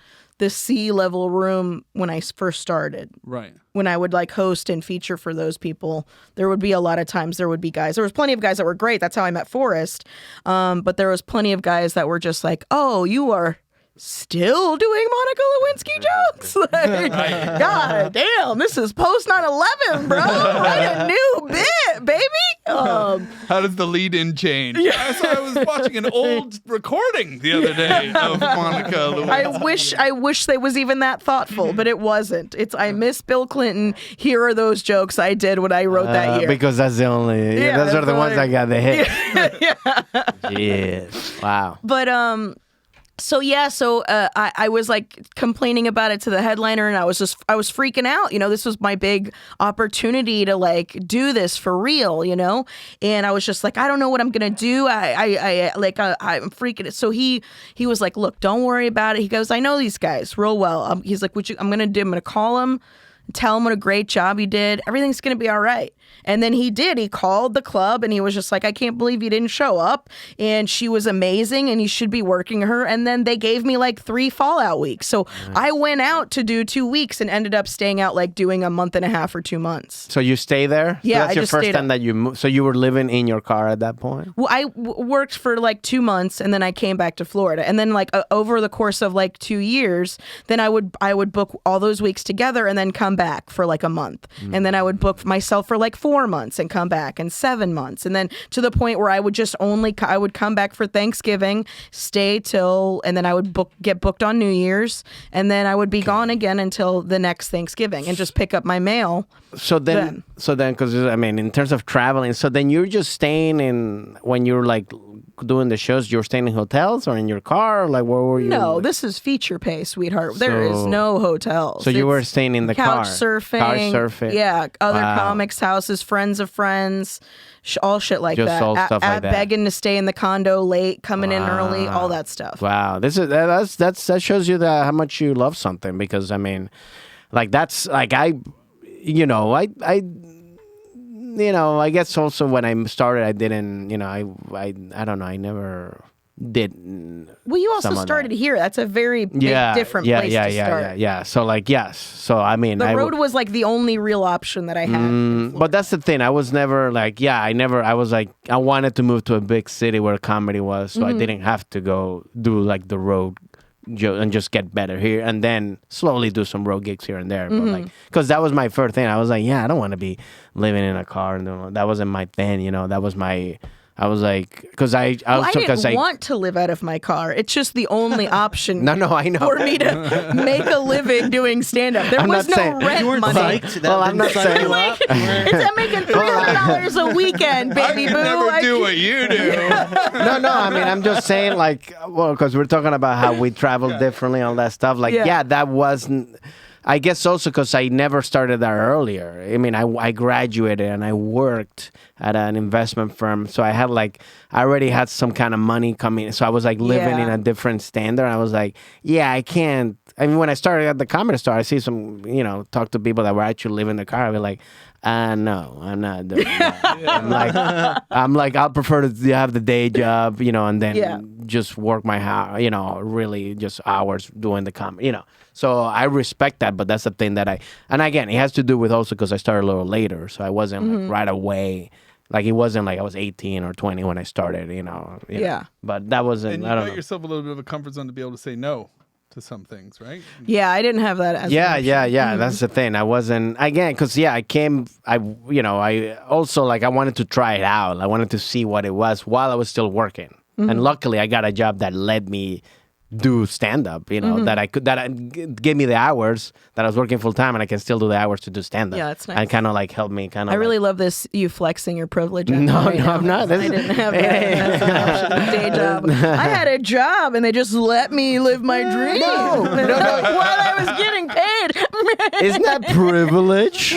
C-level room when I first started. Right. When I would like host and feature for those people, there would be a lot of times there would be guys. There was plenty of guys that were great. That's how I met Forrest. But there was plenty of guys that were just like, oh, you are still doing Monica Lewinsky jokes? Like, God damn, this is post 9/11, bro. Write a new bit, baby. How does the lead-in change? Yeah. I was watching an old recording the other day of Monica Lewinsky. I wish they was even that thoughtful, but it wasn't. It's I miss Bill Clinton. Here are those jokes I did when I wrote that year. Because that's the only. Yeah, those are the ones that got the hit. Yeah. Yes. Wow. But I was like complaining about it to the headliner, and I was freaking out. You know, this was my big opportunity to like do this for real. You know, and I was just like, I don't know what I'm gonna do. I'm freaking. So he was like, look, don't worry about it. He goes, I know these guys real well. He's like, I'm gonna call him. Tell him what a great job he did. Everything's going to be all right. And then he did. He called the club and he was just like, I can't believe you didn't show up. And she was amazing and you should be working her. And then they gave me like 3 Fallout weeks. So I went out to do 2 weeks and ended up staying out like doing a month and a half or 2 months. So you stay there? Yeah, so that's I your just first stayed time that you moved. So you were living in your car at that point? Well, I worked for like 2 months and then I came back to Florida. And then like over the course of like 2 years, then I would book all those weeks together and then come back for like a month. And then I would book myself for like 4 months and come back, and 7 months. And then to the point where I would just I would come back for Thanksgiving, stay till, and then I would get booked on New Year's. And then I would be gone again until the next Thanksgiving and just pick up my mail. So then, because I mean, in terms of traveling, so then you're just staying in, when you're like doing the shows, you're staying in hotels or in your car? Like, where were you? No, this is feature pay, sweetheart. There is no hotels. So you were staying in the couch car. Surfing. Couch surfing. Yeah, other Wow. comics' houses, friends of friends, all shit like Just that. all stuff like that. Begging to stay in the condo late, coming in early, all that stuff. Wow, that shows you how much you love something, because I mean, like that's like I guess also when I started, I didn't, I don't know, I never did. Well, you also some of started that. here. That's a very big, different place to start. Yeah. So like, yes. So I mean, The road was like the only real option that I had. But that's the thing. I was never like, I was like, I wanted to move to a big city where comedy was, so I didn't have to go do like the road and just get better here, and then slowly do some road gigs here and there. But like, because that was my first thing. I was like, I don't want to be living in a car, and that wasn't my thing. That was my. I was like, because I didn't want to live out of my car. It's just the only option. No, I know. For me to make a living doing stand-up. There was no rent You weren't money. psyched? Well, I'm not saying. I'm making $300 a weekend, baby boo. Never do what you do. No. I mean, I'm just saying, like, well, because we're talking about how we travel differently, all that stuff. Like, Yeah. that wasn't. I guess also because I never started that earlier. I mean, I graduated and I worked at an investment firm. So I already had some kind of money coming. So I was like living in a different standard. I was like, yeah, I can't. I mean, when I started at the Comedy Store, I see some, talk to people that were actually living in the car. I'd be like, no, I'm not doing that. I'm like, I'll prefer to have the day job, and then just work my house, really just hours doing the comedy, So I respect that, but that's the thing that and again, it has to do with also because I started a little later. So I wasn't like right away. Like it wasn't like I was 18 or 20 when I started, Yeah. But that wasn't, And you I don't got know. yourself a little bit of a comfort zone to be able to say no to some things, right? Yeah, I didn't have that as an option. That's the thing. I wasn't, again, because I also like, I wanted to try it out. I wanted to see what it was while I was still working. And luckily I got a job that let me do stand-up, that gave me the hours that I was working full-time, and I can still do the hours to do stand-up. Yeah, that's nice. And kind of like help me I really love this, you flexing your privilege. No, right now. I'm not. I didn't have that as an option, a day job. I had a job, and they just let me live my dream. No. While I was getting paid. Isn't that privilege?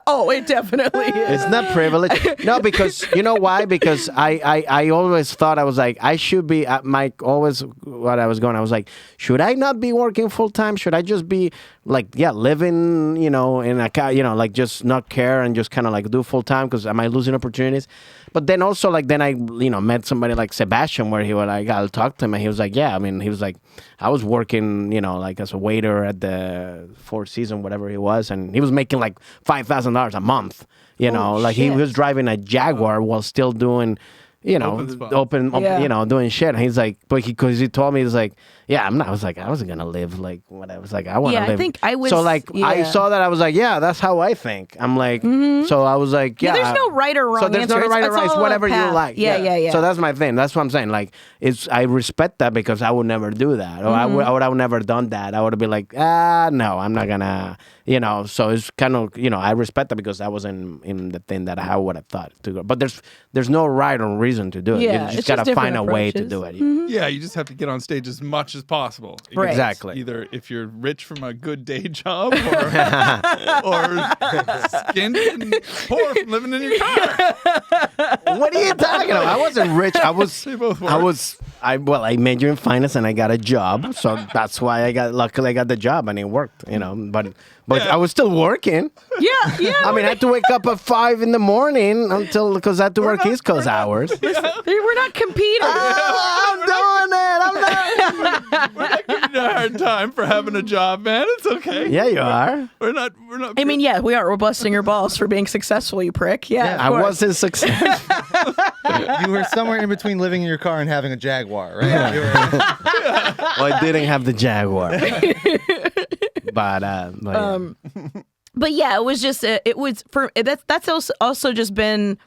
Oh, it definitely is. It's not privilege. No, because you know why? Because I always thought I was like, I should be at what I was going. I was like, should I not be working full time? Should I just be like, living, in a car, like just not care and just kind of like do full time? Because am I losing opportunities? But then also like then I met somebody like Sebastian where he was like, I'll talk to him, and he was like, yeah, I mean, he was like, I was working like as a waiter at the Four Seasons, whatever he was, and he was making like $5,000 a month. Like he was driving a Jaguar while still doing. Open, doing shit. And he's like, because he told me, he's like, yeah, I'm not. I was like, I wasn't gonna live like what I was like. I want to live. I think I was. So like, I saw that. I was like, yeah, that's how I think. I'm like, so I was like, yeah. There's no right or wrong. So there's no right or wrong. It's whatever you like. Yeah. So that's my thing. That's what I'm saying. Like, I respect that because I would never do that, or I would have never done that. I would have been like, no, I'm not gonna. So it's kind of, I respect that because that wasn't in the thing that I would have thought to go. But there's no right or reason to do it. Yeah, You just got to find a way to do it. Yeah, you just have to get on stage as much as possible. Right. Exactly. Either if you're rich from a good day job or skinned and poor from living in your car. What are you talking about? I wasn't rich. They both work. I majored in finance and I got a job. So that's why luckily I got the job and it worked, But I was still working. Yeah. I mean, I had to wake up at 5 a.m. because I had to work East Coast hours. We're not competing. I'm doing it. I'm not. We're not giving you a hard time for having a job, man. It's okay. Yeah, you are. We're not. I mean, yeah, we are. We're busting your balls for being successul, you prick. Yeah, I wasn't successful. You were somewhere in between living in your car and having a Jaguar, right? You were- Well, I didn't have the Jaguar. But yeah, it was just it was for that's also just been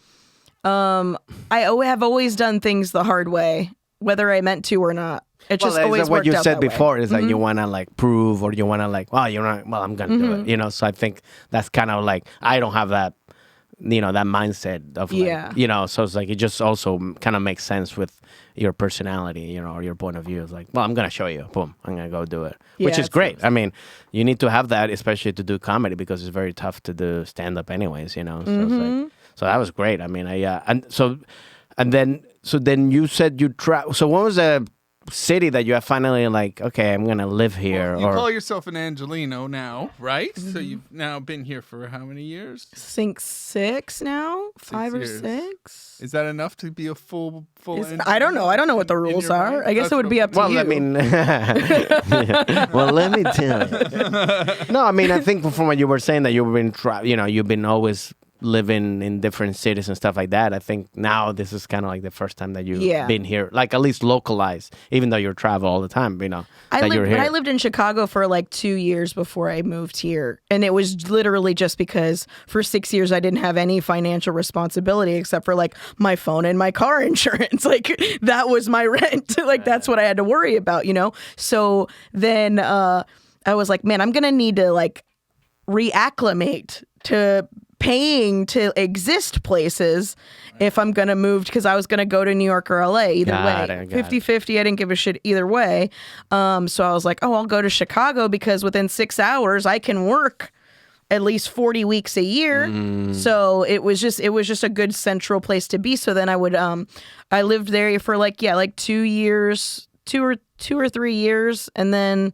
I have always done things the hard way, whether I meant to or not. It just always what worked you out said that before way. is like you want to like prove or you want to like, well, you're not, well, I'm gonna do it, So I think that's kind of like I don't have that, that mindset of like, so it's like it just also kind of makes sense with your personality, or your point of view. It's like, well, I'm gonna show you, boom, I'm gonna go do it, which is great. I mean, you need to have that, especially to do comedy because it's very tough to do stand up, anyways, So it's like, so that was great. I mean, so then you said you So what was the city that you are finally like, okay, I'm gonna live here? You call yourself an Angelino now, right? So you've now been here for how many years? I think 6 now, 5 years. or 6. Is that enough to be a full? I don't know. I don't know what the rules are. I guess it would be up to you. Well, I mean, well, let me tell you. No, I mean, I think from what you were saying that you've been, you've been always living in different cities and stuff like that. I think now this is kind of like the first time that you've been here, like at least localized, even though you travel all the time, I lived in Chicago for like 2 years before I moved here. And it was literally just because for 6 years I didn't have any financial responsibility except for like my phone and my car insurance. Like that was my rent. Like that's what I had to worry about, So then I was like, man, I'm going to need to like reacclimate to paying to exist places if I'm going to move, because I was going to go to New York or LA either Got way. it, got 50-50, I didn't give a shit either way. So I was like, oh, I'll go to Chicago because within 6 hours I can work at least 40 weeks a year. So it was just a good central place to be. So then I would I lived there for like 2 years, two or 3 years, and then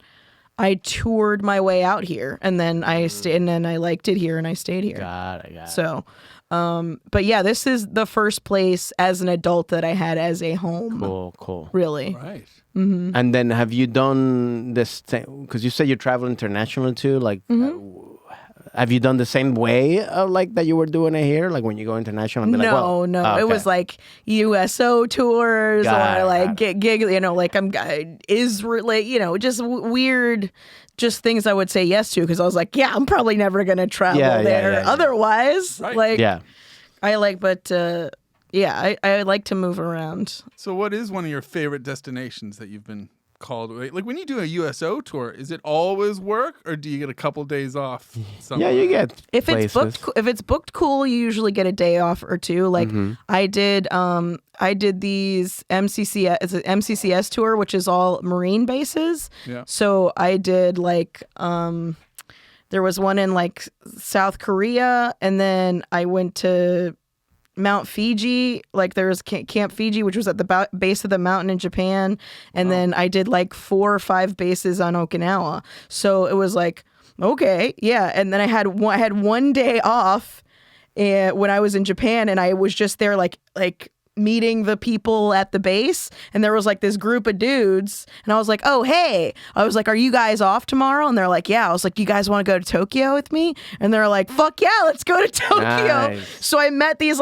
I toured my way out here, and then I stayed, and then I liked it here, and I stayed here. Got it. So, but yeah, this is the first place as an adult that I had as a home. Cool. Really. Right. And then have you done this thing? Because you said you travel international too. Like, have you done the same way like that you were doing it here? Like when you go international? And be like, No. okay. It was like USO tours Got or it, like got gig, like Israel, just weird, just things I would say yes to, because I was like, yeah, I'm probably never gonna travel there yeah. otherwise. Right. Like, Yeah. I like, but I like to move around. So what is one of your favorite destinations that you've been called away? Like when you do a USO tour, is it always work, or do you get a couple days off somewhere? Yeah, you get If places. it's booked cool, you usually get a day off or two. Like I did these MCCS, it's an MCCS tour, which is all Marine bases. Yeah. So I did like there was one in like South Korea, and then I went to Mount Fiji. Like there was Camp Fiji, which was at the base of the mountain in Japan, and then I did like 4 or 5 bases on Okinawa. So it was like, okay, yeah. And then I had one day off when I was in Japan, and I was just there like meeting the people at the base, and there was like this group of dudes, and I was like, oh hey, I was like, are you guys off tomorrow? And they're like, yeah. I was like, you guys want to go to Tokyo with me? And they're like, fuck yeah, let's go to Tokyo. Nice. So I met these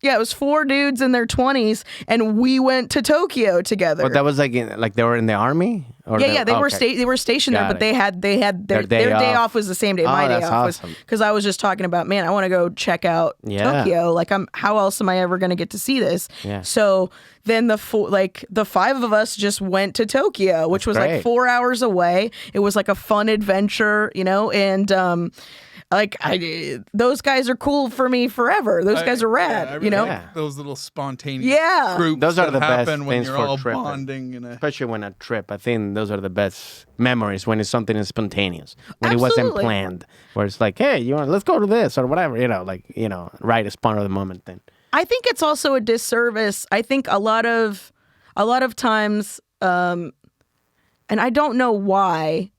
it was 4 dudes in their 20s, and we went to Tokyo together. But that was like they were in the army? Or Yeah, they were stationed there, Got but it. they had their day off was the same day. Oh, My day that's off awesome. was because I was just talking about, man, I want to go check out Yeah. Tokyo. Like, how else am I ever going to get to see this? Yeah. So then the 5 of us just went to Tokyo, which was great. like 4 hours away. It was like a fun adventure, and those guys are cool for me forever. Those guys are rad, I really you know? like those little spontaneous Yeah. groups Those are that the best happen when things you're for all tripping. bonding. Especially when a trip, I think those are the best memories when it's something is spontaneous, when it wasn't Absolutely. planned, where it's like, hey, let's go to this or whatever, right as part of the moment. Then I think it's also a disservice. I think a lot of times, and I don't know why,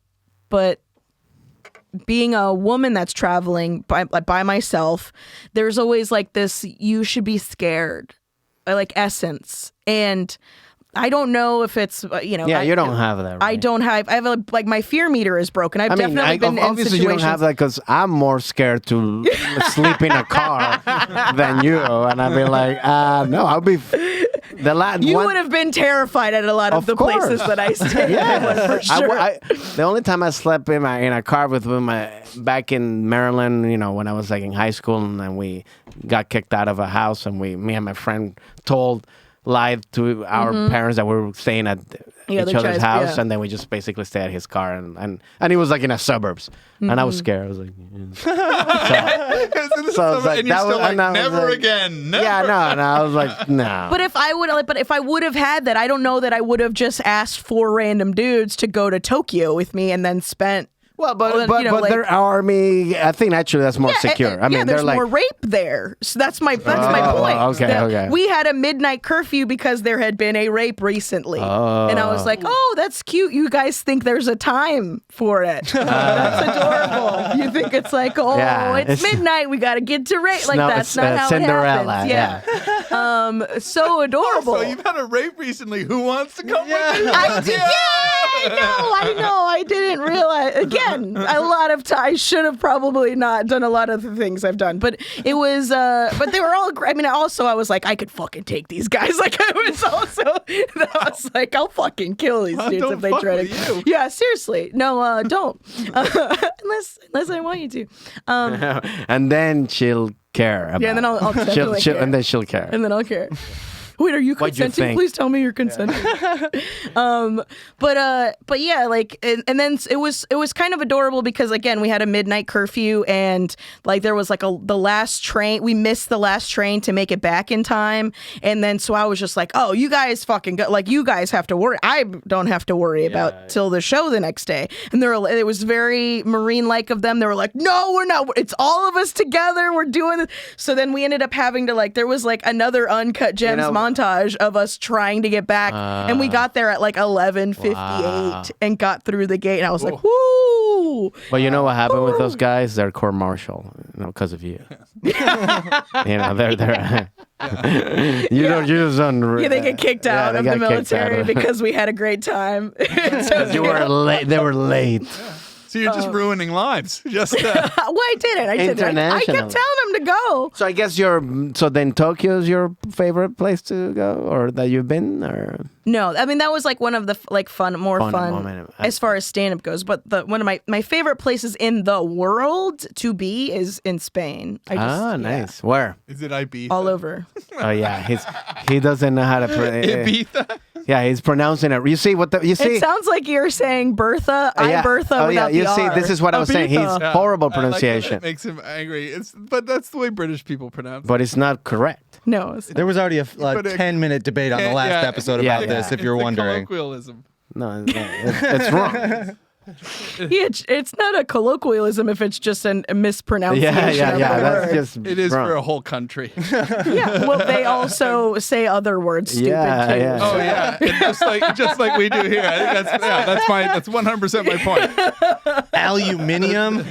but being a woman that's traveling by myself, there's always like this, you should be scared, like essence. And I don't know if it's, you don't have that. Right? I don't have, I have my fear meter is broken. I've definitely been in obviously you don't have situations. that because I'm more scared to sleep in a car than you, and I'd be like, no, I'll be. You would have been terrified at a lot of the course. places that I stayed in, for sure. The only time I slept in a car with back in Maryland, when I was like in high school, and then we got kicked out of a house, and me and my friend lied to our parents that we were staying at each other's house, and then we just basically stayed at his car, and he was like in the suburbs, and I was scared. I was like, so I was like, and you're still like, and I was never like, again. Never. Yeah, no, and I was like, no. But if I would have had that, I don't know that I would have just asked 4 random dudes to go to Tokyo with me and then spent. Well, but their army, I think actually that's more secure. I mean, there's they're like more rape there. So that's my point. okay, That okay. We had a midnight curfew because there had been a rape recently. And I was like, oh, that's cute. You guys think there's a time for it. That's adorable. You think it's like, it's midnight. We got to get to rape. Like, that's not how Cinderella, it happens. Yeah. So adorable. So you've had a rape recently. Who wants to come with you? I did. I know. I didn't realize. Again, a lot of I should have probably not done a lot of the things I've done, but it was. But they were all great. I mean, also I was like, I could fucking take these guys. Like I was like, I'll fucking kill these dudes don't if they fuck try with to. you. Yeah, seriously, no, don't. Unless I want you to. and then she'll care about Yeah, and then I'll definitely care. and then she'll care. And then I'll care. Wait, are you What'd you consenting? think? Please tell me you're consenting. But yeah, like, and then it was kind of adorable because again, we had a midnight curfew and like there was like the last train. We missed the last train to make it back in time, and then so I was just like, oh, you guys fucking go, like you guys have to worry. I don't have to worry about till the show the next day. And it was very Marine-like of them. They were like, no, we're not. It's all of us together. We're doing this. So then we ended up having to there was like another Uncut Gems montage of us trying to get back, and we got there at like 11:58 and got through the gate. And I was like, woo! But you know what happened with those guys? They're court-martial, because of you. They're. You just don't. Yeah, they get kicked out of the military because we had a great time. You were late. They were late. So you're just ruining lives. Just well, I didn't. I kept telling them to go. So I guess then Tokyo is your favorite place to go, or that you've been, or no? I mean, that was like one of the fun moment. as far as stand-up goes. But one of my favorite places in the world to be is in Spain. Nice. Where? Is it Ibiza? All over. Oh yeah, he doesn't know how to Ibiza. Yeah, he's pronouncing it. You see It sounds like you're saying Bertha. Bertha without the you see, R. this is what I was saying. He's horrible pronunciation. It makes him angry. But that's the way British people pronounce it. But it's not correct. No. There was already a 10-minute debate on the last episode about this, if you're wondering. Colloquialism. No, it's wrong. It's not a colloquialism if it's just a mispronunciation. Yeah. That's just it is wrong. for a whole country. Yeah. Well, they also say other words stupid too. Yeah. Oh yeah, just like we do here. I think that's 100% my point. Aluminium.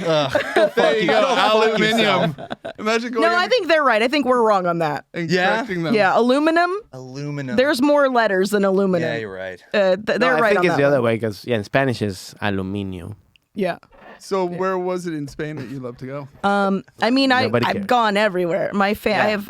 There you go. Aluminium. Imagine going. No, I think they're right. I think we're wrong on that. and Yeah? correcting them. Yeah, aluminum. There's more letters than aluminum. Yeah, you're right. They're I right think on it's that the other one. way because in Spanish is aluminio. Yeah. So where was it in Spain that you love to go? I mean, Nobody I've cares. gone everywhere. I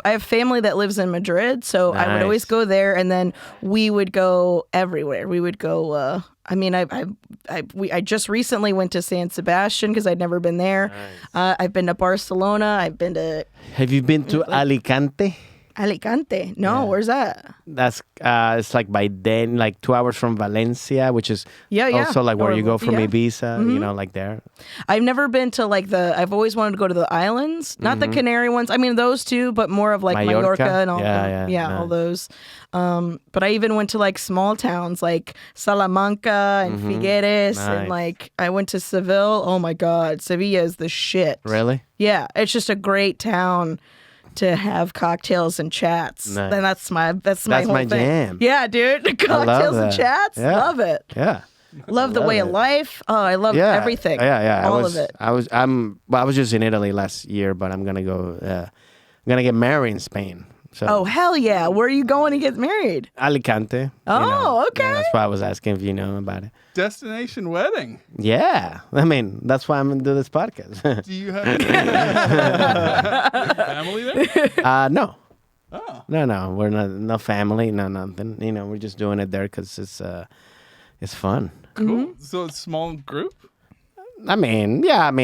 have family that lives in Madrid, so I would always Nice. go there, and then we would go everywhere. We would go. I just recently went to San Sebastian because I'd never been there. I've been to Barcelona. I've been to Have you been to Alicante? Alicante. No, where's that? That's it's like by then, like 2 hours from Valencia, which is also like where you go from Ibiza, like there. I've never been to I've always wanted to go to the islands, not the Canary ones. I mean those two, but more of like Mallorca and all all those. But I even went to small towns like Salamanca and Figueres, and I went to Seville. Oh my God, Sevilla is the shit. Really? Yeah, it's just a great town to have cocktails and chats. Nice. And that's my whole my thing. jam. Yeah, dude, cocktails and that. chats. Yeah. Love it. Yeah. Love the way of life. Oh, I love everything. Yeah. All of it. I was just in Italy last year, but I'm gonna go. I'm gonna get married in Spain. So Oh, hell yeah. Where are you going to get married? Alicante. Oh, okay. Yeah, that's why I was asking if you know about it. Destination wedding. Yeah, I mean that's why I'm gonna do this podcast. Do you have family there? No. Oh. No, we're no family, no nothing. We're just doing it there because it's fun. Cool. So it's small group. I mean, I'm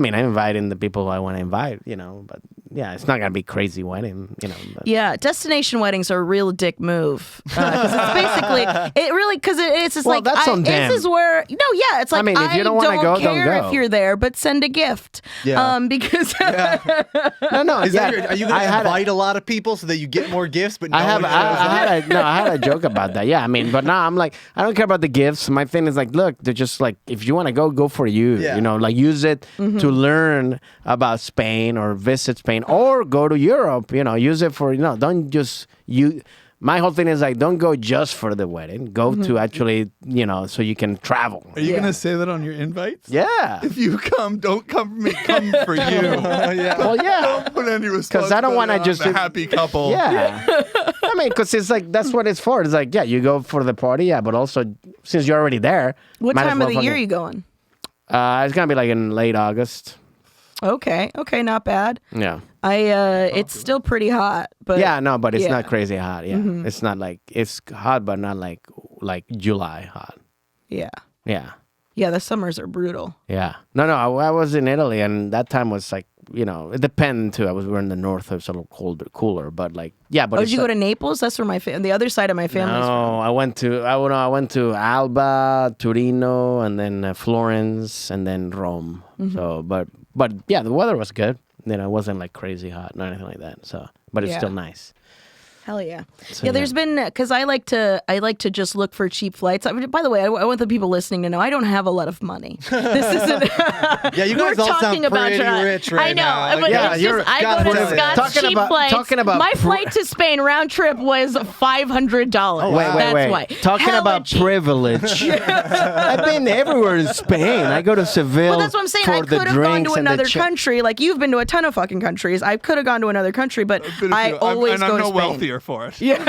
inviting the people who I want to invite, but yeah, it's not going to be crazy wedding, But. Yeah, destination weddings are a real dick move. Because it's basically, it's just Well, that's on them. this is where, it's like, I mean, if you don't wanna go, don't care go. if you're there, but send a gift. Yeah. Because, No, Are you going I to had invite a lot of people so that you get more gifts? But I had a joke about that. Yeah, I mean, but now I'm like, I don't care about the gifts. My thing is like, look, they're just like, if you want to go for you. Yeah. Use it to learn about Spain or visit Spain or go to Europe. Use it for don't just you. My whole thing is like, don't go just for the wedding. Go to actually, so you can travel. Are you gonna say that on your invites? Yeah. If you come, don't come for me. Come for you. Well, yeah. Don't put any responsibility. Because I don't want to on just the happy couple. Yeah. I mean, because it's like that's what it's for. It's like, yeah, you go for the party, but also since you're already there. what might as time of well the year are fucking- you going? It's gonna be like in late August. Okay, not bad. Yeah. It's still pretty hot, but Yeah, no, but it's yeah. not crazy hot. Yeah, it's not like it's hot, but not like July hot. yeah. Yeah, Yeah, the summers are brutal. yeah. No, I was in Italy, and that time was like it depends too. We're in the north, so it's a little cooler, but like, yeah. But did you go to Naples? That's where the other side of my family's from. No, I went to Alba, Torino, and then Florence, and then Rome. So, but yeah, the weather was good. It wasn't like crazy hot or anything like that. So, but it's still nice. Hell yeah. So, yeah, there's been, because I like to just look for cheap flights. By the way, I want the people listening to know I don't have a lot of money. This isn't. Yeah, you guys all sound pretty rich right now. I know. But Yeah, it's just, I go to Scott's cheap flights. My flight to Spain round trip was $500. Oh, wait. That's why. Talking Hella about cheap. privilege. I've been everywhere in Spain. I go to Seville. Well, that's what I'm saying. I could have gone to another country. Like, you've been to a ton of fucking countries. I could have gone to another country, but I always go to Spain. I'm no wealthier for it. Yeah.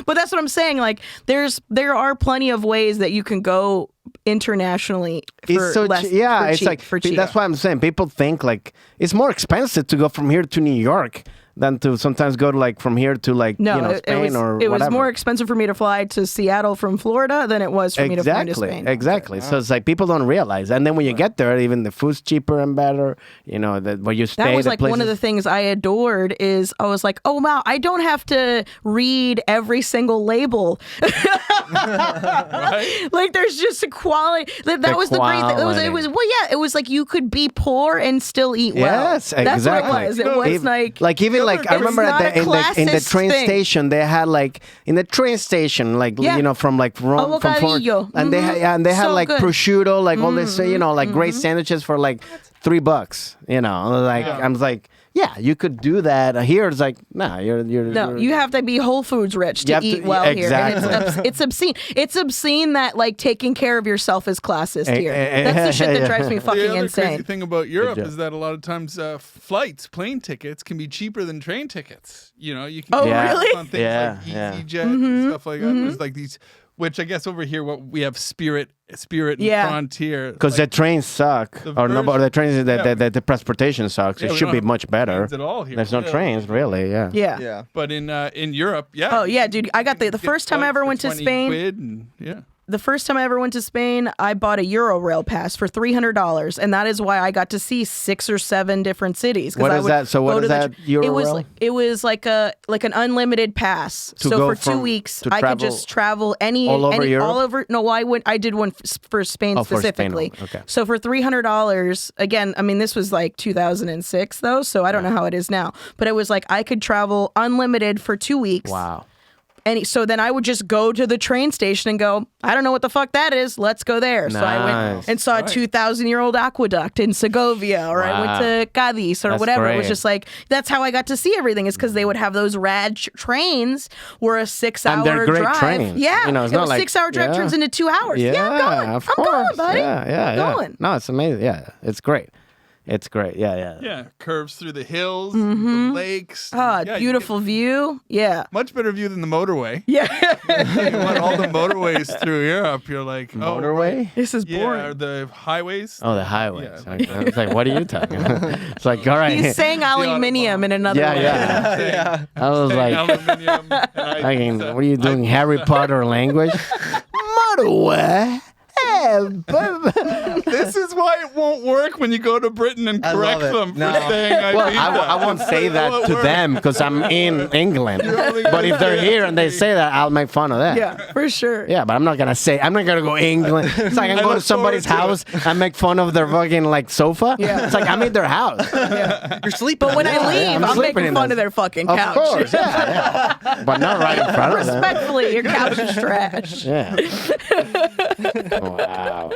But that's what I'm saying. Like, there are plenty of ways that you can go internationally for cheap. That's why I'm saying people think like it's more expensive to go from here to New York than to sometimes go to like from here to like Spain or whatever. It was more expensive for me to fly to Seattle from Florida than it was for me to fly to Spain. Exactly. So it's like people don't realize, and then when you get there, even the food's cheaper and better. Where you stay. That was like one of the things I adored. Is I was like, oh wow, I don't have to read every single label. Right? Like, there's just a quality. That was the great thing. It was like you could be poor and still eat well. Yes, exactly. That's what it was. It was like even like I remember in the train station they had like from like Rome from Florence, and they had like prosciutto, like all this like great sandwiches for like $3. I was like. Yeah, you could do that. Here it's like, you have to be Whole Foods rich to eat well here. And it's obscene. It's obscene that like taking care of yourself is classist here. That's the shit that drives me fucking the other insane. Crazy thing about Europe is that a lot of times plane tickets can be cheaper than train tickets. You can really? on things like EasyJet and stuff like that. There's like these. Which I guess over here, we have Spirit and Frontier. Because the trains suck, the trains, the transportation sucks. It should be much better. At all here. There's no trains, really. Yeah. But in Europe, Oh yeah, dude! I got the first time I ever went to Spain. The first time I ever went to Spain, I bought a Eurorail pass for $300, and that is why I got to see 6 or 7 different cities. What is that? So what is that Eurorail? It was like an unlimited pass. So for 2 weeks, I could just travel all over Europe. No, I did one for Spain specifically. For Spain. Okay. So for $300, again, I mean, this was like 2006 though, so I don't know how it is now. But it was like I could travel unlimited for 2 weeks. Wow. And so then I would just go to the train station and go, I don't know what the fuck that is. Let's go there. Nice. So I went and saw a 2,000-year-old aqueduct in Segovia, or I went to Cadiz or whatever. Great. It was just like, that's how I got to see everything, is because they would have those rad trains were a 6-hour and they're great drive. Trains. Yeah. It's it not was like 6-hour drive turns into 2 hours. Yeah, I'm going, buddy. I'm going. No, it's amazing. Yeah, it's great. It's great. Yeah. Yeah, curves through the hills, the lakes. Beautiful view. Yeah. Much better view than the motorway. Yeah. You want all the motorways through Europe. You're like, motorway? This is boring. Or the highways. Oh, the highways. Yeah. Okay. It's like, what are you talking about? It's like, all right. He's saying aluminium in another way. Yeah. I was like, aluminium. What are you doing, Harry Potter language? Motorway? This is why it won't work when you go to Britain and correct them for saying I won't say that to them because I'm in England. But if they're here and they say that, I'll make fun of them. Yeah, for sure. Yeah, but I'm not gonna go England. It's like I can go to somebody's house and make fun of their fucking like sofa. Yeah. It's like I'm in their house. Yeah. You're sleeping. But when I leave, I'm making fun of their fucking couch. Of course, yeah. But not right in front of them. Respectfully, your couch is trash. Yeah. Wow.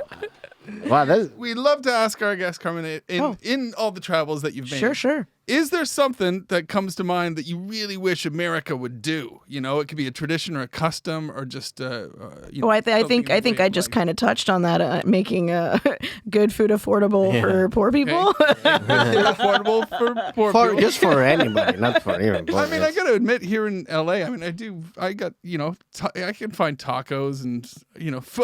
Wow, we love to ask our guest, Carmen, in all the travels that you've made. Sure. Is there something that comes to mind that you really wish America would do? It could be a tradition or a custom or just. I think I just kind of touched on that, making good food affordable for poor people. Food affordable for poor people. Just for anybody, not for even poor. I mean, I got to admit, here in LA, I mean, I got I can find tacos and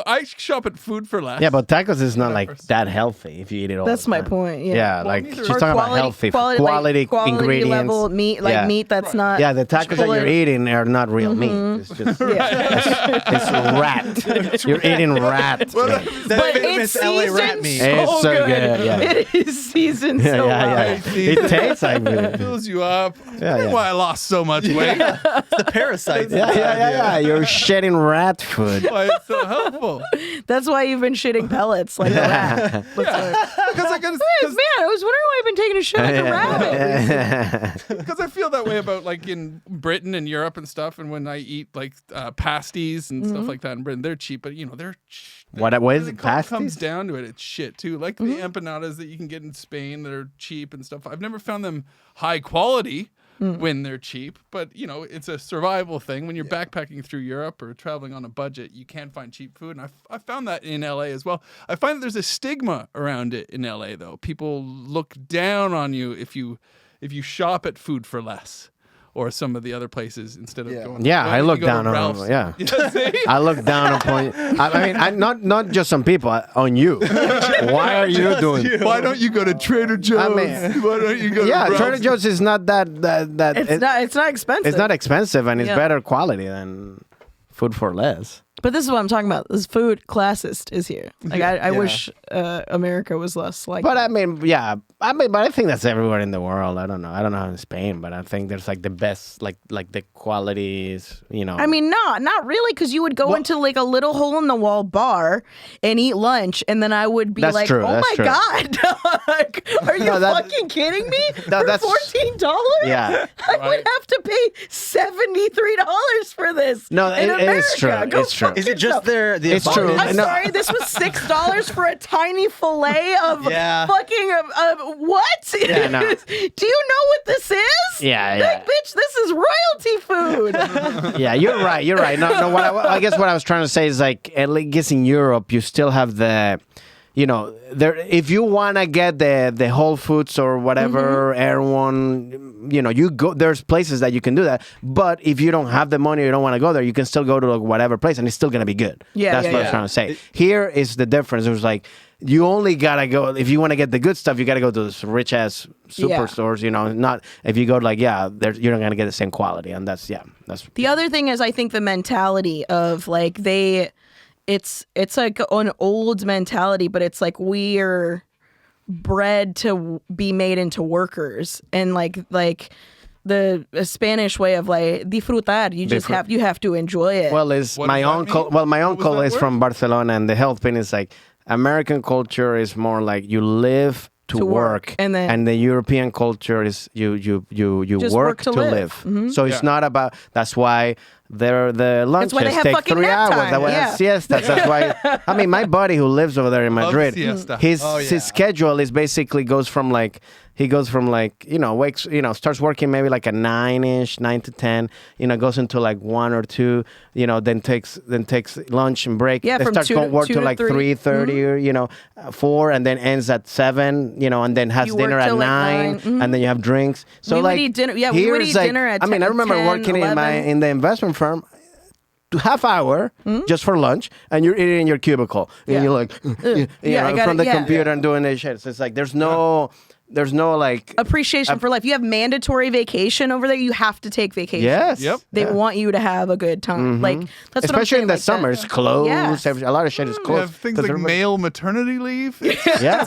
I shop at Food for Less. Yeah, but tacos is not like that healthy if you eat it all. That's the time. my point. Yeah. Yeah, Well, like neither she's are talking about healthy quality quality ingredients. level meat, like Yeah. meat that's not. Yeah, the tacos that Full you're of- eating are not real meat. It's just it's rat. You're eating rat. That But famous it's LA rat seasoned meat. It's so good, yeah. It is seasoned so well. It tastes like It meat. fills you up. That's yeah. why I lost so much weight. The parasites. Yeah. You're shedding rat food. Why it's so helpful. That's why you've been shitting pellets like a rat. Because I gotta, Man, I was wondering why I've been taking a shit like a rabbit. because I feel that way about like in Britain and Europe and stuff. And when I eat like pasties and stuff like that in Britain, they're cheap, but they're. What is it? Comes Pasties? down to it, it's shit too. Like the empanadas that you can get in Spain that are cheap and stuff. I've never found them high quality when they're cheap, but it's a survival thing. When you're backpacking through Europe or traveling on a budget, you can find cheap food, and I found that in LA as well. I find that there's a stigma around it in LA though. People look down on you if you shop at Food for Less. Or some of the other places instead of going. Yeah, I look you go to down on Ralph's. them. Yeah. See? I look down upon. I mean, not just on people, on you. Why are you doing? Why don't you go to Trader Joe's? mean- Why don't you go Yeah, to Trader Ralph's? Joe's is not that. It's not expensive. It's not expensive, and it's Yeah. better quality than Food for Less. But this is what I'm talking about. This food classist is here. Like I wish America was less like. But I mean, but I think that's everywhere in the world. I don't know how in Spain, but I think there's like the best, like the qualities. I mean, not really, because you would go into like a little hole in the wall bar and eat lunch, and then I would be That's like, true, "Oh that's my true. god, Like, are you No, that- fucking kidding me? No, For that's- $14, Yeah. I would have to pay $73 for this. No, in it is true. America. Go It's true. fuck Is it just yourself. the It's true. abundance? I'm No. sorry, this was $6 for a tiny fillet of Yeah. fucking what? Yeah, no. Do you know what this is? Yeah, Like, bitch, this is royalty food. Yeah, you're right. You're right. No. I guess what I was trying to say is like, at least in Europe, you still have the, there. If you want to get the Whole Foods or whatever, Erewhon, you go. There's places that you can do that. But if you don't have the money, you don't want to go there, you can still go to like whatever place, and it's still gonna be good. Yeah, that's yeah, what I yeah. was trying to say. Here is the difference. It was like. You only gotta go if you want to get the good stuff. You gotta go to those rich ass superstores. Not if you go to you're not gonna get the same quality, and that's. The other thing is, I think the mentality of like it's like an old mentality, but it's like we're bred to be made into workers, and like the Spanish way of like disfrutar. You have to enjoy it. Well, is What my does that uncle? mean? Well, my What was uncle that is word? from Barcelona, and the whole thing is like American culture is more like you live to work, and then- the European culture is you Just work to live. So it's not about. That's why the lunches why they have take fucking 3 nap hours. time, That's why they yeah. have siestas. That's why. I mean, my buddy who lives over there in Love Madrid, siesta. his Oh, yeah. his schedule is basically goes from wakes, starts working maybe like a 9-ish, 9 to 10, goes into like 1 or 2, then takes lunch and break. Yeah, Then from starts 2 going to- work 2 to to like 3. 3:30 or 4, and then ends at 7, and then has You dinner work at till, like, 9, 9. and then you have drinks. So We would like eat dinner- yeah, we would here's, eat like, dinner at I mean, I 10, remember working 11. in the investment firm. Half hour just for lunch, and you're eating in your cubicle, and Yeah. you're like, Yeah, I gotta- from the yeah. computer and doing this shit. So it's like there's no like Appreciation for life. You have mandatory vacation over there. You have to take vacation. yes, Yep. They want you to have a good time. Like that's what I'm especially saying, in the like, summer. It's closed. Yes. A lot of shit is You closed. have things 'Cause like everybody- male maternity leave. Yeah.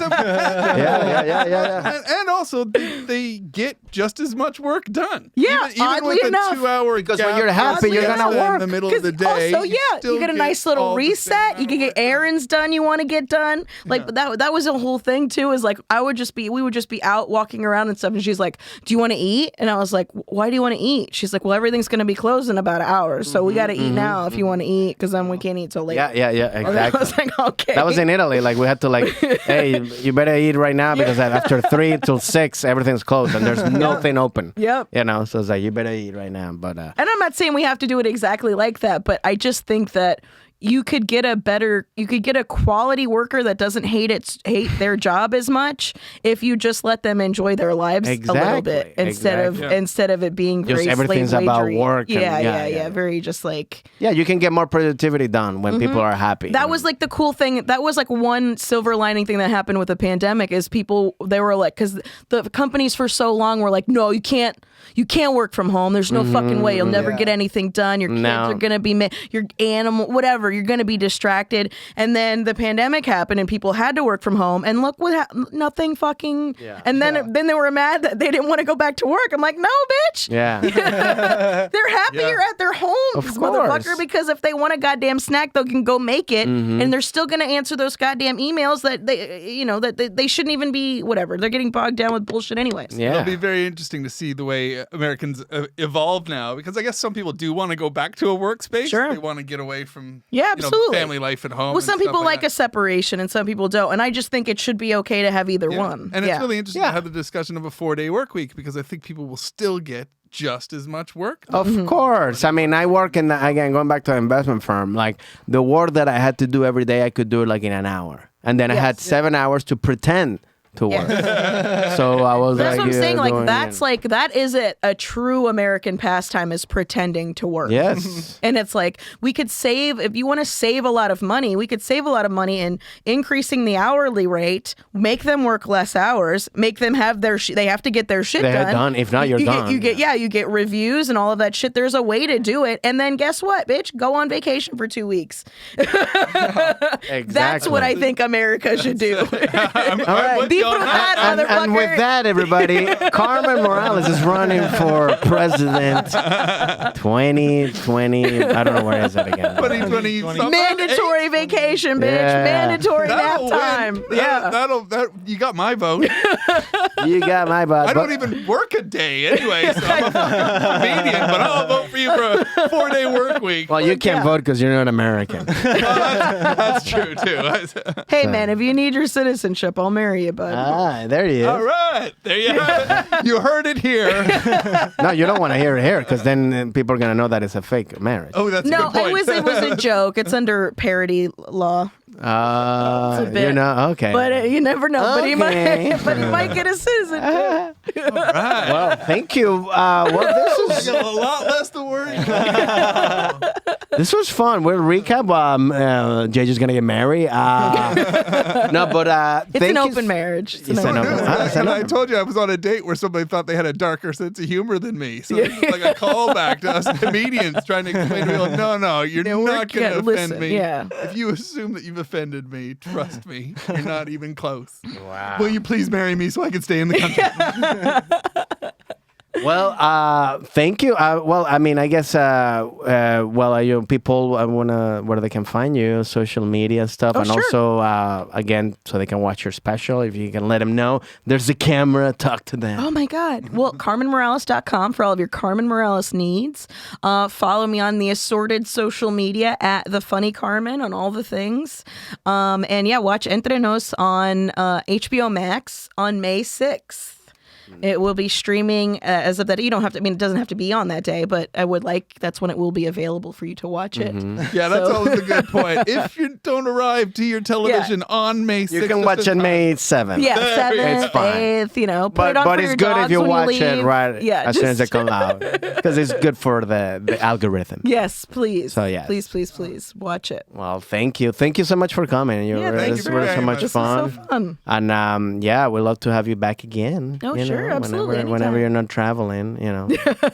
Yeah. And also, they get just as much work done. Yeah, even oddly with enough. a 2-hour Because gap when you're happy, you're gonna in work. the middle of the 'Cause day. also, still you get a nice all little the same reset. You can get amount of work. errands done you want to get done. Like, but that was a whole thing too. Is like we would just be out walking around and stuff, and she's like, "Do you want to eat?" And I was like, "Why do you want to eat?" She's like, "Well, everything's gonna be closed in about an hour, so we got to eat now if you want to eat, because then we can't eat till later." Yeah, And I exactly. was like, "Okay." That was in Italy. Like we had to hey, you better eat right now because after 3 till 6, everything's closed and there's nothing open. Yep. So it's like you better eat right now. But And I'm not saying we have to do it exactly like that, but I just think that you could get a quality worker that doesn't hate their job as much if you just let them enjoy their lives a little bit instead of it being very everything's slave about wagery. work. Yeah. Very just like you can get more productivity done when people are happy. that was like the cool thing. That was like one silver lining thing that happened with the pandemic is they were like, because the companies for so long were like, no, you can't work from home. There's no fucking way. You'll never get anything done. Your kids are gonna be your animal, whatever. You're gonna be distracted. And then the pandemic happened, and people had to work from home. And look what nothing fucking. Yeah. And then they were mad that they didn't want to go back to work. I'm like, no, bitch. Yeah. They're happy you're at their homes, motherfucker. Because if they want a goddamn snack, they can go make it, and they're still gonna answer those goddamn emails that they shouldn't even be. Whatever. They're getting bogged down with bullshit anyways. Yeah. It'll be very interesting to see the way Americans evolve now, because I guess some people do want to go back to a workspace. Sure. They want to get away from absolutely. Family life at home. Well, some people like that. a separation and some people don't. And I just think it should be okay to have either one. And it's really interesting to have the discussion of a 4-day work week, because I think people will still get just as much work. Of course. I mean, I work again, going back to an investment firm, like the work that I had to do every day, I could do it like in an hour. And then I had 7 hours to pretend to work. So I was that's like, what I'm saying. Like that is a true American pastime, is pretending to work. Yes. And it's like, we could save, if you want to save a lot of money, we could save a lot of money in increasing the hourly rate, make them work less hours, make them have they have to get their shit done. If not, you're done. You get reviews and all of that shit. There's a way to do it. And then guess what, bitch? Go on vacation for 2 weeks. Exactly. That's what I think America should do. All right. And with that, everybody, Carmen Morales is running for president 2020. I don't know where is it again. 2020. Mandatory vacation, bitch. Yeah. Mandatory nap time. Yeah. You got my vote. You got my vote. I don't even work a day anyway, so I'm a fucking comedian, but I'll vote for you for a 4-day work week. Well, you can't vote because you're not American. That's true, too. Hey, man, if you need your citizenship, I'll marry you, bud. There he is. All right. There you have it. You heard it here. No, you don't want to hear it here, because then people are going to know that it's a fake marriage. Oh, that's a good point. it was a joke. It's under parody law. Okay. But you never know. Okay. But he might get a citizenship. All right. Well, thank you. This I got a lot less to worry. This was fun. We'll recap. JJ's gonna get married. No, but it's an open marriage. It's an open marriage. I told you I was on a date where somebody thought they had a darker sense of humor than me. So it's like a callback to us comedians trying to explain to me, no, you're not going to offend me. Yeah. If you assume that you've offended me, trust me, you're not even close. Wow. Will you please marry me so I can stay in the country? Well, thank you. Well, I mean, I guess, people where they can find you, social media stuff, and also, again, so they can watch your special. If you can let them know, there's a camera, talk to them. Oh my God. Well, CarmenMorales.com for all of your Carmen Morales needs. Follow me on the assorted social media at The Funny Carmen on all the things. And watch Entre Nos on HBO Max on May 6th. It will be streaming as of that. You don't have to. I mean, it doesn't have to be on that day, but that's when it will be available for you to watch it. Mm-hmm. Yeah, that's always a good point. If you don't arrive to your television on May 6th, you can watch it May 7th. Yeah, 7th, 8th. Put it on but for it's your good dogs if you when watch you it leave. right as soon as it comes out, because it's good for the algorithm. Yes, please. So yeah, please watch it. Well, thank you so much for coming. Thank you so much This fun. was so fun. And we'd love to have you back again. Oh, sure, absolutely. Whenever you're not traveling,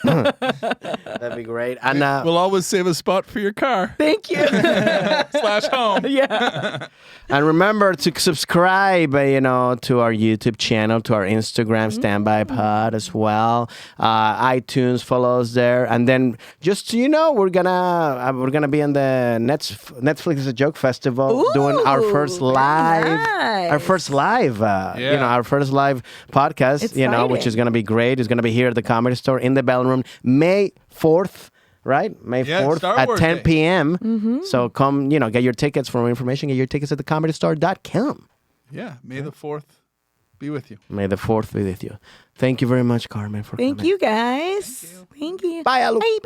that'd be great. And we'll always save a spot for your car. Thank you. /home. Yeah. And remember to subscribe, to our YouTube channel, to our Instagram, Standby Pod as well. iTunes, follow us there. And then just so you know, we're gonna be in the Netflix is a Joke Festival doing our first live, nice. our first live podcast, Exciting. which is gonna be great. It's gonna be here at the Comedy Store in the Bellroom, May 4th. Right? May 4th at 10 p.m. Mm-hmm. So come, get your tickets. For more information, get your tickets at thecomedystore.com. Yeah, May the 4th be with you. May the 4th be with you. Thank you very much, Carmen, for coming. Thank you, guys. Thank you. Bye, Alu. Bye.